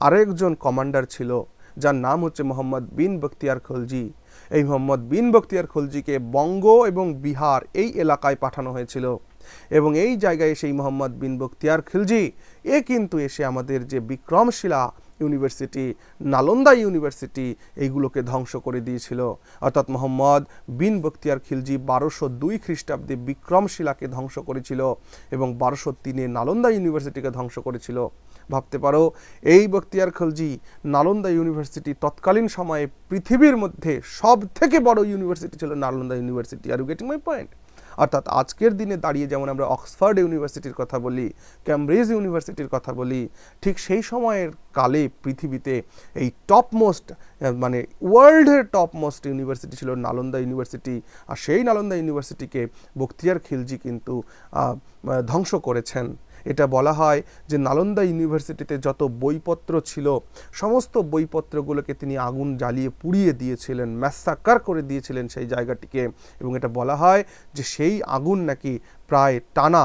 [SPEAKER 1] আরেকজন কমান্ডার ছিল, যার নাম হচ্ছে মোহাম্মদ বিন বখতিয়ার খলজি। এই মোহাম্মদ বিন বখতিয়ার খলজিকে বঙ্গ এবং বিহার এই এলাকায় পাঠানো হয়েছিল, এবং এই জায়গায় সেই মোহাম্মদ বিন বখতিয়ার খিলজি কিন্তু এসে আমাদের যে বিক্রমশিলা ইউনিভার্সিটি, নালন্দা ইউনিভার্সিটি, এইগুলোকে ধ্বংস করে দিয়েছিল। অর্থাৎ মোহাম্মদ বিন বখতিয়ার খিলজি 1202 খ্রিস্টাব্দে বিক্রমশিলাকে ধ্বংস করেছিল এবং 1203-এ নালন্দা ইউনিভার্সিটিকে ধ্বংস করেছিল। ভাবতে পারো, এই বখতিয়ার খলজি নালন্দা ইউনিভার্সিটি তৎকালীন সময়ে পৃথিবীর মধ্যে সব থেকে বড় ইউনিভার্সিটি ছিল Nalanda university. Are you getting my point? অর্থাৎ আজকের দিনে দাঁড়িয়ে যেমন আমরা অক্সফোর্ড ইউনিভার্সিটির কথা বলি, ক্যামব্রিজ ইউনিভার্সিটির কথা বলি, ঠিক সেই সময়ের কালে পৃথিবীতে এই টপমোস্ট মানে ওয়ার্ল্ডের টপমোস্ট ইউনিভার্সিটি ছিল নালন্দা ইউনিভার্সিটি। আর সেই নালন্দা ইউনিভার্সিটিকে বখতিয়ার খিলজি কিন্তু ধ্বংস করেছেন। এটা বলা হয় যে নালন্দা ইউনিভার্সিটিতে যত বইপত্র ছিল সমস্ত বইপত্রগুলোকে তিনি আগুন জ্বালিয়ে পুড়িয়ে দিয়েছিলেন, ম্যাসাকার করে দিয়েছিলেন সেই জায়গাটিকে। এবং এটা বলা হয় যে সেই আগুন নাকি প্রায় টানা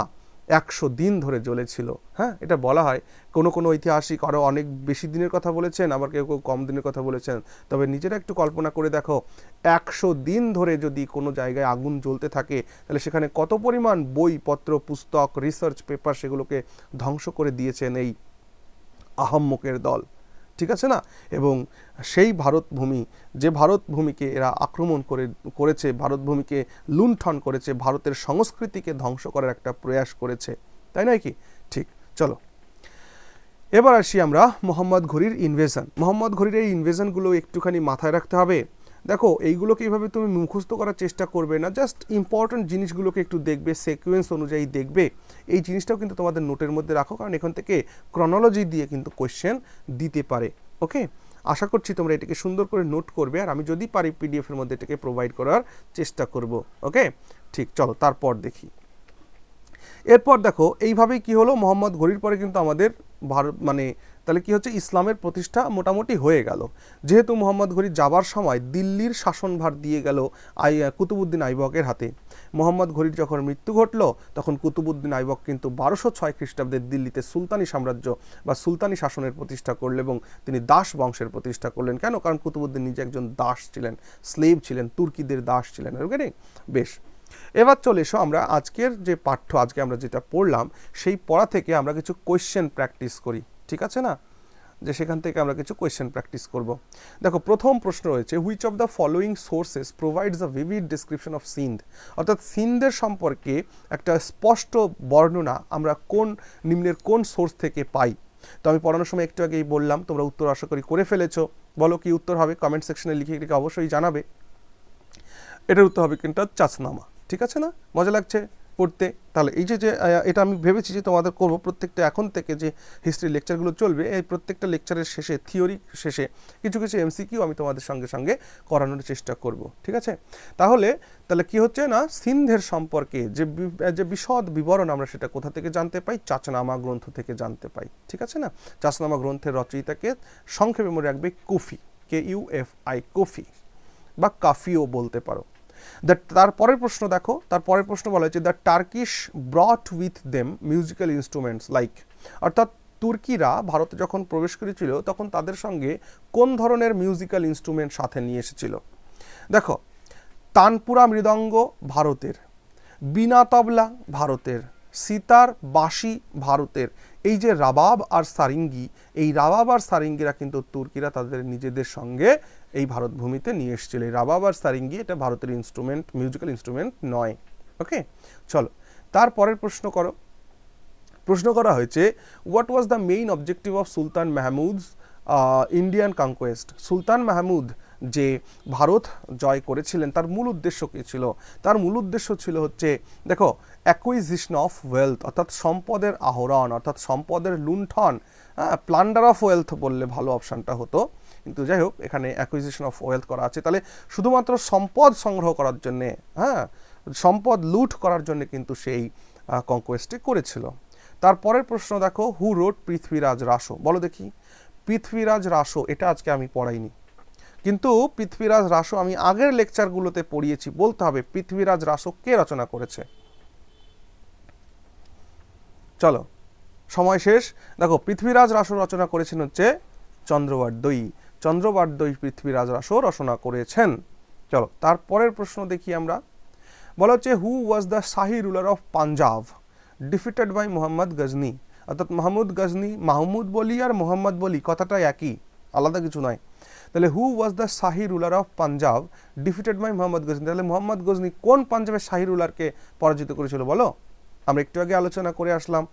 [SPEAKER 1] 100 দিন ধরে জ্বলেছিল। হ্যাঁ, এটা বলা হয়। কোনো কোনো ঐতিহাসিক আরও অনেক বেশি দিনের কথা বলেছেন, আবার কেউ কেউ কম দিনের কথা বলেছেন। তবে নিজেরা একটু কল্পনা করে দেখো, 100 দিন ধরে যদি কোনো জায়গায় আগুন জ্বলতে থাকে, তাহলে সেখানে কত পরিমাণ বইপত্র, পুস্তক, রিসার্চ পেপার সেগুলোকে ধ্বংস করে দিয়েছেন এই আহাম্মকের দল, ঠিক আছে না? এবং সেই ভারতভূমি, যে ভারতভূমিকে এরা আক্রমণ করেছে, ভারতভূমিকে লুণ্ঠন করেছে, ভারতের সংস্কৃতিকে ধ্বংস করার একটা প্রয়াস করেছে, তাই নয় কি? ঠিক। চলো এবার আসি আমরা মোহাম্মদ ঘুরির ইনভেশন। মোহাম্মদ ঘুরির এই ইনভেশনগুলো একটুখানি মাথায় রাখতে হবে। দেখো, এইগুলোকে এইভাবে তুমি মুখস্থ করার চেষ্টা করবে না, জাস্ট ইম্পর্টেন্ট জিনিসগুলোকে একটু দেখবে, সিকোয়েন্স অনুযায়ী দেখবে। এই জিনিসটাও কিন্তু তোমাদের নোটের মধ্যে রাখো, কারণ এখান থেকে ক্রনোলজি দিয়ে কিন্তু কোয়েশ্চেন দিতে পারে। ওকে, আশা করছি তোমরা এটাকে সুন্দর করে নোট করবে, আর আমি যদি পারি পিডিএফের মধ্যে এটাকে প্রোভাইড করার চেষ্টা করব। ওকে, ঠিক। চলো তারপর দেখি। এরপর দেখো, এইভাবেই কি হলো, মোহাম্মদ ঘুরির পরে কিন্তু আমাদের ভারত তাহলে কি হচ্ছে, ইসলামের প্রতিষ্ঠা মোটামুটি হয়ে গেল। যেহেতু মোহাম্মদ ঘুরি যাবার সময় দিল্লির শাসনভার দিয়ে গেল কুতুবউদ্দিন আইবকের হাতে। মোহাম্মদ ঘুরির যখন মৃত্যু ঘটল, তখন কুতুবউদ্দিন আইবক কিন্তু 1206 খ্রিস্টাব্দে দিল্লিতে সুলতানি সাম্রাজ্য বা সুলতানি শাসনের প্রতিষ্ঠা করলেন, এবং তিনি দাস বংশের প্রতিষ্ঠা করলেন। কেন? কারণ কুতুবউদ্দিন নিজে একজন দাস ছিলেন, স্লেভ ছিলেন, তুর্কিদের দাস ছিলেন। ওকে, বেশ। এবার চলে এসো আমরা আজকের যে পাঠ্য, আজকে আমরা যেটা পড়লাম সেই পড়া থেকে আমরা কিছু কোয়েশ্চেন প্র্যাকটিস করি, ঠিক আছে না? যে সেখান থেকে আমরা কিছু কোয়েশ্চেন প্র্যাকটিস করব। দেখো, প্রথম প্রশ্ন রয়েছে, which of the following sources provides a vivid description of Sindh. অর্থাৎ সিন্ধের সম্পর্কে একটা স্পষ্ট বর্ণনা আমরা নিম্নের কোন সোর্স থেকে পাই? তো আমি পড়ানোর সময় একটু আগেই বললাম, তোমরা উত্তর আশা করি করে ফেলেছো। বলো কি উত্তর হবে, কমেন্ট সেকশনে লিখে অবশ্যই জানাবে। এটার উত্তর হবে কিন্তু চাচনামা, ঠিক আছে না? মজা লাগছে পড়তে? তাহলে এই যে এটা আমি ভেবেছি যে তোমাদের করব, প্রত্যেকটা এখন থেকে যে হিস্ট্রি লেকচারগুলো চলবে, এই প্রত্যেকটা লেকচারের শেষে, থিওরি শেষে কিছু কিছু এমসিকিউ আমি তোমাদের সঙ্গে সঙ্গে করানোর চেষ্টা করব, ঠিক আছে? তাহলে কি হচ্ছে না, সিন্ধের সম্পর্কে যে বিশদ বিবরণ আমরা সেটা কোথা থেকে জানতে পাই? চাচনামা গ্রন্থ থেকে জানতে পাই, ঠিক আছে না? চাচনামা গ্রন্থের রচয়িতাকে সংক্ষেপে মনে রাখবে কুফি, KUFI, কুফি বা কাফিও বলতে পারো। তারপরের প্রশ্ন দেখো, তারপরের প্রশ্ন বলা হয়েছে, the Turkish ব্রট with them musical instruments like. অর্থাৎ তুর্কিরা ভারতে যখন প্রবেশ করেছিল, তখন তাদের সঙ্গে কোন ধরনের মিউজিক্যাল ইনস্ট্রুমেন্ট সাথে নিয়ে এসেছিল? দেখো, তানপুরা মৃদঙ্গ ভারতের, বীণা তবলা ভারতের, সিতার, বাঁশি ভারতের। এই যে রাবাব আর সারিঙ্গি, এই রাবাব আর সারিঙ্গিরা কিন্তু তুর্কিরা তাদের নিজেদের সঙ্গে এই ভারতভূমিতে নিয়ে এসেছিল। এই রাবাব আর সারিঙ্গি এটা ভারতের ইনস্ট্রুমেন্ট, মিউজিক্যাল ইনস্ট্রুমেন্ট নয়। ওকে, চলো তারপরের প্রশ্ন করো। প্রশ্ন করা হয়েছে, what was the main objective of sultan Mahmud's Indian conquest. সুলতান মাহমুদ যে ভারত জয় করেছিলেন, তার মূল উদ্দেশ্য কী ছিল? তার মূল উদ্দেশ্য ছিল হচ্ছে, দেখো, অ্যাকুইজিশন অফ ওয়েলথ, অর্থাৎ সম্পদের আহরণ, অর্থাৎ সম্পদের লুণ্ঠন। প্লান্ডার অফ ওয়েলথ বললে ভালো অপশানটা হতো, কিন্তু যাই হোক, এখানে অ্যাকুইজিশন অফ ওয়েলথ করা আছে। তাহলে শুধুমাত্র সম্পদ সংগ্রহ করার জন্যে, সম্পদ লুট করার জন্য কিন্তু সেই কনকোয়েস্টটি করেছিল। তারপরের প্রশ্ন দেখো, হু রোট পৃথ্বীরাজ রাসো। বলো দেখি, পৃথ্বীরাজ রাসো এটা আজকে আমি পড়াইনি, কিন্তু পৃথ্বীরাজ রাসো আমি আগের লেকচারগুলোতে পড়িয়েছি। বলতে হবে পৃথ্বীরাজ রাসো কে রচনা করেছে। চলো, সময় শেষ। দেখো, পৃথ্বীরাজ রাসো রচনা করেছেন হচ্ছে চন্দ্রবার্দয়ী। চন্দ্রবার্দয়ী পৃথ্বীরাজ রাসো রচনা করেছেন। চলো তারপরের প্রশ্ন দেখি আমরা। বলা হচ্ছে, who was the Shahi ruler of Punjab defeated by Mohammad Ghazni. অর্থাৎ মাহমুদ গজনি, মাহমুদ বলি আর মোহাম্মদ বলি কথাটা একই, আলাদা কিছু নয়। তাহলে who was the Shahi ruler of Punjab defeated by Mohammad Ghazni. তাহলে মোহাম্মদ গজনি কোন পাঞ্জাবের শাহী রুলারকে পরাজিত করেছিল বলো? আমরা একটু আগে আলোচনা করে আসলাম,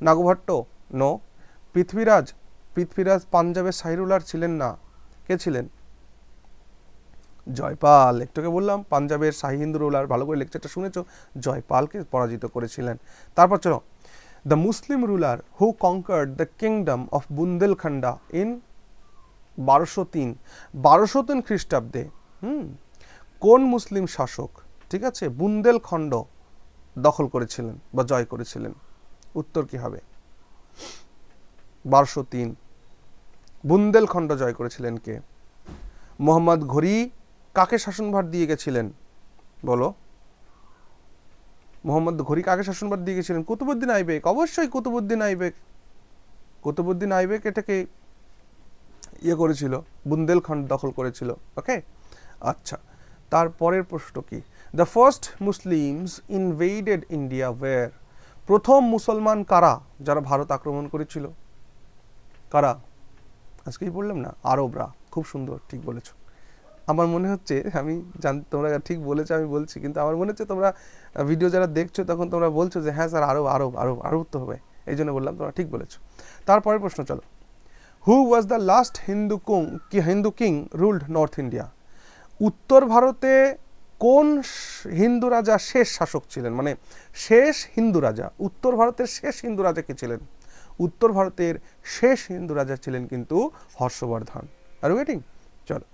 [SPEAKER 1] নাগভট্ট নো। পৃথ্বীরাজ পাঞ্জাবের শাহী রুলার ছিলেন না। কে ছিলেন? জয়পাল। একটুকে বললাম পাঞ্জাবের শাহী হিন্দু রুলার, ভালো করে লেকচারটা শুনেছো, জয়পালকে পরাজিত করেছিলেন। তারপর চলো, the Muslim ruler who conquered the kingdom of Bundelkhand in 1203 খ্রিস্টাব্দে। কোন মুসলিম শাসক, ঠিক আছে, বুন্দেলখণ্ড দখল করেছিলেন বা জয় করেছিলেন? উত্তর কি হবে? 1203 বুন্দেলখণ্ড জয় করেছিলেন কে? মোহাম্মদ ঘুরি কাকে শাসনভার দিয়ে গেছিলেন বলো? মোহাম্মদ ঘুরি কাকে শাসনভার দিয়ে গেছিলেন? কুতুবউদ্দিন আইবেক, অবশ্যই কুতুবউদ্দিন আইবেক। কুতুবউদ্দিন আইবেক এটাকে ইয়ে করেছিল, বুন্দেলখণ্ড দখল করেছিল। ওকে, আচ্ছা, তারপরের প্রশ্ন কি? The first Muslims invaded India were? প্রথম মুসলমান কারা যারা ভারত আক্রমণ করেছিল? কারা? আজকেই বললাম না, আরবরা। খুব সুন্দর, ঠিক বলেছো। আমার মনে হচ্ছে, আমি তোমরা ঠিক বলেছো, আমি বলছি, কিন্তু আমার মনে হচ্ছে তোমরা ভিডিও যারা দেখছো তখন তোমরা বলছো যে হ্যাঁ স্যার আরব আরব আরব আরব তো হবে, এই জন্য বললাম, তোমরা ঠিক বলেছো। তারপরের প্রশ্ন চলো। Who was the last Hindu king ruled north India? উত্তর ভারতে কোন হিন্দু রাজা শেষ শাসক ছিলেন, মানে শেষ হিন্দু রাজা? উত্তর ভারতের শেষ হিন্দু রাজা কে ছিলেন? উত্তর ভারতের শেষ হিন্দু রাজা ছিলেন কিন্তু হর্ষবর্ধন। আর ওয়েটিং, চলো।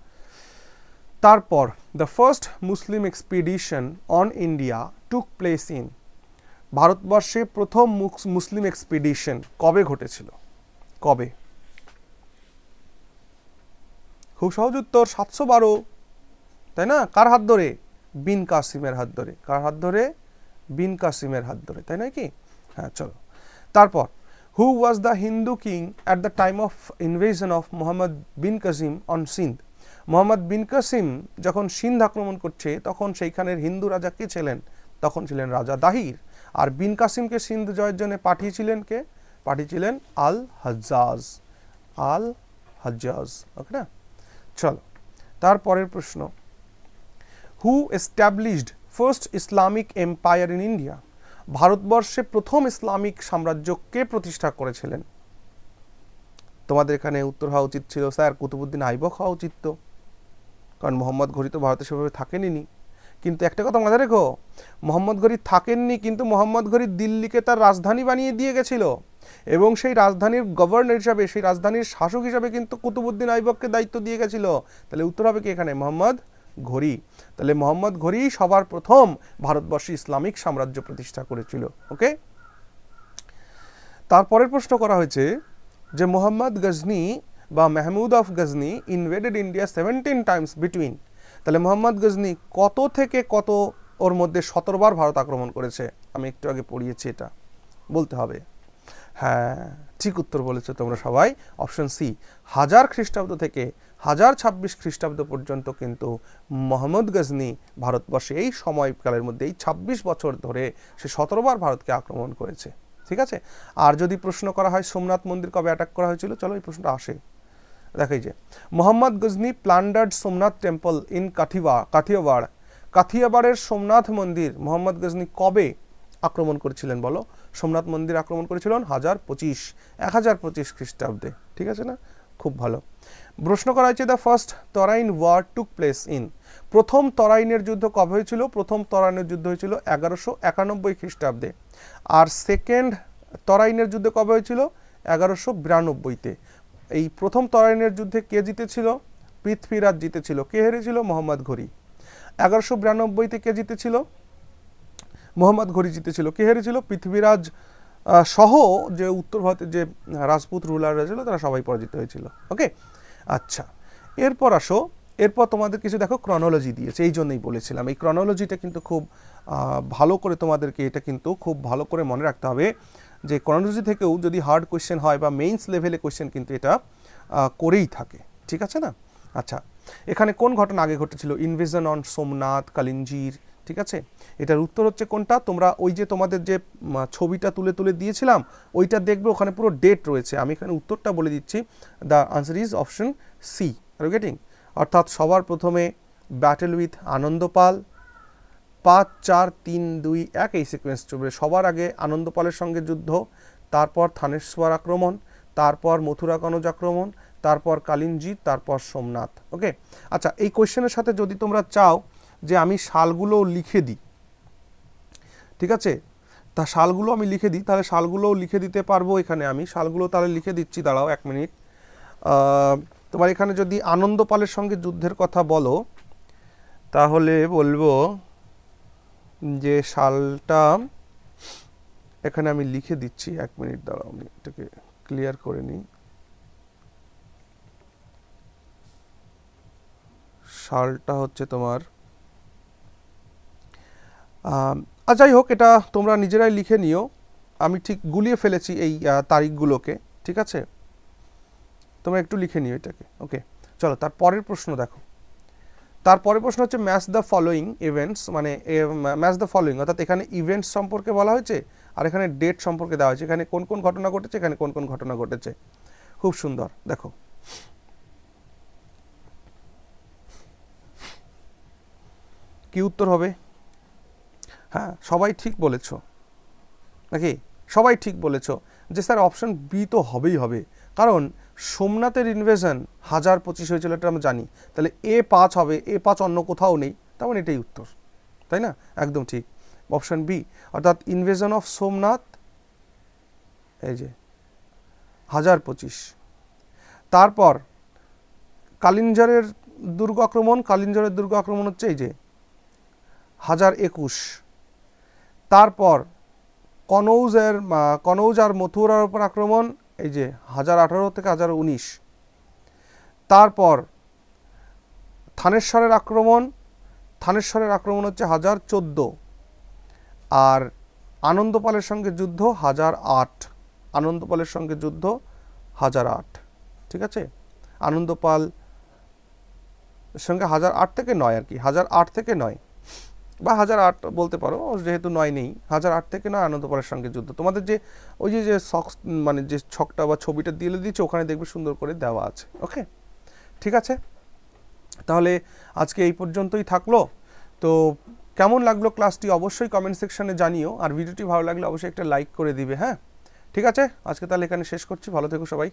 [SPEAKER 1] তারপর the first Muslim expedition on India took place in? ভারতবর্ষে প্রথম মুসলিম এক্সপিডিশন কবে ঘটেছিল? কবে? খুব সহজ উত্তর, 712, তাই না? কার হাত ধরে? বিন কাসিমের হাত ধরে। কার হাত ধরে? বিন কাসিমের হাত ধরে, তাই নয় কি? হ্যাঁ, চলো। তারপর who was the Hindu king at the time of invasion of Mohammad bin Qasim on Sindh? Mohammad bin Qasim যখন সিন্ধ আক্রমণ করছে তখন সেইখানের হিন্দু রাজা কে ছিলেন? তখন ছিলেন রাজা দাহির। আর বিন কাসিমকে সিন্ধ জয়ের জন্য পাঠিয়েছিলেন কে? পাঠিয়েছিলেন আল হাজ্জাজ। আল হাজ্জাজ, ওকে না? চলো, তারপরের প্রশ্ন। Who established first Islamic empire in India? ভারতবর্ষে প্রথম ইসলামিক সাম্রাজ্য কে প্রতিষ্ঠা করেছিলেন? তোমাদের এখানে উত্তর হওয়া উচিত ছিল স্যার কুতুবউদ্দিন আইবক হওয়া উচিত, তো কারণ মোহাম্মদ ঘুরি তো ভারতে সেভাবে থাকেনি। কিন্তু একটা কথা মাথায় রেখো, মোহাম্মদ ঘুরি থাকেননি, কিন্তু মোহাম্মদ ঘুরি দিল্লিকে তার রাজধানী বানিয়ে দিয়ে গেছিল, এবং সেই রাজধানীর গভর্নর হিসাবে, সেই রাজধানীর শাসক হিসাবে কিন্তু কুতুবউদ্দিন আইবককে দায়িত্ব দিয়ে গেছিল। তাহলে উত্তর হবে কি এখানে? মোহাম্মদ ঘুরি। তাহলে মোহাম্মদ ঘুরি সবার প্রথম ভারতবর্ষে ইসলামিক সাম্রাজ্য প্রতিষ্ঠা করেছিল। ওকে, তারপরের প্রশ্ন করা হয়েছে যে মোহাম্মদ গজনি বা Mahmud of Ghazni invaded India 17 times between? তাহলে মোহাম্মদ গজনি কত থেকে কত ওর মধ্যে 17 বার ভারত আক্রমণ করেছে? আমি একটু আগে পড়িয়েছি, এটা বলতে হবে। হ্যাঁ, ঠিক উত্তর বলেছো তোমরা সবাই, অপশন সি। 1000 খ্রিস্টাব্দ থেকে 1026 খ্রিস্টাব্দ পর্যন্ত কিন্তু মোহাম্মদ গজনি ভারতবর্ষে এই সময়কালের মধ্যে, এই 26 বছর ধরে সে 17 বার ভারতকে আক্রমণ করেছে। ঠিক আছে। আর যদি প্রশ্ন করা হয় সোমনাথ মন্দির কবে অ্যাটাক করা হয়েছিল, চলো এই প্রশ্নটা আসে। দেখাই যে মোহাম্মদ গজনি প্লান্ডার্ড সোমনাথ টেম্পল ইন কাথিয়াওয়াড়? কাথিয়াওয়াড়ের সোমনাথ মন্দির মোহাম্মদ গজনি কবে আক্রমণ করেছিলেন বলো? সোমনাথ মন্দির আক্রমণ করেছিলেন 1025 খ্রিস্টাব্দে। ঠিক আছে না? খুব ভালো। প্রশ্ন করা হয়েছে the first Tarain war took place in? প্রথম তরাইনের যুদ্ধ কবে হয়েছিল? প্রথম তরাইনের যুদ্ধ হয়েছিল 1191 খ্রিস্টাব্দে। আর সেকেন্ড তরাইনের যুদ্ধ কবে হয়েছিল? 1192-তে। এই প্রথম তরাইনের যুদ্ধে কে জিতেছিল? পৃথ্বীরাজ জিতেছিল। কে হেরেছিল? মোহাম্মদ ঘুরি। 1192-তে কে জিতেছিল? মোহাম্মদ ঘুরি জিতেছিল। কে হেরেছিল? পৃথ্বীরাজ সহ যে উত্তর ভারতের যে রাজপুত রুলাররা ছিল তারা সবাই পরাজিত হয়েছিল। ওকে, আচ্ছা, এরপর আসো। এরপর তোমাদের কিছু দেখো ক্রনোলজি দিয়েছে, এই জন্যই বলেছিলাম এই ক্রনোলজিটা কিন্তু খুব ভালো করে তোমাদেরকে এটা কিন্তু খুব ভালো করে মনে রাখতে হবে যে ক্রনোলজি থেকেও যদি হার্ড কোয়েশ্চেন হয় বা মেইনস লেভেলে কোয়েশ্চেন কিন্তু এটা করেই থাকে। ঠিক আছে না? আচ্ছা, এখানে কোন ঘটনা আগে ঘটেছিল? Invasion on Somnath, Kalinjar. ঠিক আছে, এটার উত্তর হচ্ছে কোনটা? তোমরা ওই যে তোমাদের যে ছবিটা তুলে তুলে দিয়েছিলাম ওইটা দেখবে, ওখানে পুরো ডেট রয়েছে। আমি এখানে উত্তরটা বলে দিচ্ছি। The answer is option C. Are you getting? অর্থাৎ সবার প্রথমে ব্যাটেল উইথ আনন্দপাল, 5 4 3 2 1 এই সিকোয়েন্স চলবে। সবার আগে আনন্দপালের সঙ্গে যুদ্ধ, তারপর থানেশ্বর আক্রমণ, তারপর মথুরা কনজ আক্রমণ, তারপর কালিঞ্জি, তারপর সোমনাথ। ওকে, আচ্ছা, এই কোয়েশ্চেনের সাথে যদি তোমরা চাও যে আমি সালগুলো লিখে দিই, ঠিক আছে, তা সালগুলো আমি লিখে দিই, তাহলে সালগুলোও লিখে দিতে পারবো। এখানে আমি সালগুলো তাহলে লিখে দিচ্ছি, দাঁড়াও 1 মিনিট। তোমার এখানে যদি আনন্দপালের সঙ্গে যুদ্ধের কথা বলো তাহলে বলবো যে সালটা এখানে আমি লিখে দিচ্ছি। 1 মিনিট দাঁড়াও, আমি এটাকে ক্লিয়ার করে নিই। সালটা হচ্ছে তোমার আর যাই হোক, এটা তোমরা নিজেরাই লিখে নিও, আমি ঠিক গুলিয়ে ফেলেছি এই তারিখগুলোকে, ঠিক আছে, তোমরা একটু লিখে নিও এটাকে। ওকে, চলো তার পরের প্রশ্ন দেখো। তারপরের প্রশ্ন হচ্ছে ম্যাচ দ্য ফলোয়িং ইভেন্টস, মানে ম্যাচ দ্য ফলোয়িং, অর্থাৎ এখানে ইভেন্টস সম্পর্কে বলা হয়েছে আর এখানে ডেট সম্পর্কে দেওয়া হয়েছে, এখানে কোন কোন ঘটনা ঘটেছে, এখানে কোন কোন ঘটনা ঘটেছে। খুব সুন্দর, দেখো কি উত্তর হবে। হ্যাঁ, সবাই ঠিক বলেছো নাকি? সবাই ঠিক বলেছো যে স্যার অপশন বি তো হবেই হবে, কারণ সোমনাথের ইনভেশন 1025 হয়েছিল, এটা আমরা জানি। তাহলে A5 হবে, A5 অন্য কোথাও নেই, তার মানে এটাই উত্তর, তাই না? একদম ঠিক, অপশন বি, অর্থাৎ ইনভেশন অফ সোমনাথ, এই যে 1025। তারপর কালিঞ্জরের দুর্গ আক্রমণ, কালিঞ্জরের দুর্গ আক্রমণ হচ্ছে এই যে 1021। তারপর কনৌজ আর মথুরার উপর আক্রমণ, এই যে 1018 থেকে 1019। তারপর থানেশ্বরের আক্রমণ, থানেশ্বরের আক্রমণ হচ্ছে 1014। আর আনন্দপালের সঙ্গে যুদ্ধ 1008, আনন্দপালের সঙ্গে যুদ্ধ 1008, ঠিক আছে। আনন্দপাল সঙ্গে 1008 থেকে 9 আর কি, 1008 থেকে 9 বা 1008 বলতে পারো, যেহেতু 9 নেই, 1008 থেকে 9 আনন্দপালের সঙ্গে যুদ্ধ। তোমাদের যে ওই যে সক্স মানে যে ছকটা বা ছবিটা দিয়ে দিয়েছে ওখানে দেখবে সুন্দর করে দেওয়া আছে। ওকে, ঠিক আছে, তাহলে আজকে এই পর্যন্তই থাকলো। তো কেমন লাগলো ক্লাসটি অবশ্যই কমেন্ট সেকশনে জানিও, আর ভিডিওটি ভালো লাগলে অবশ্যই একটা লাইক করে দিবে। হ্যাঁ, ঠিক আছে, আজকে তাহলে এখানে শেষ করছি, ভালো থেকো সবাই।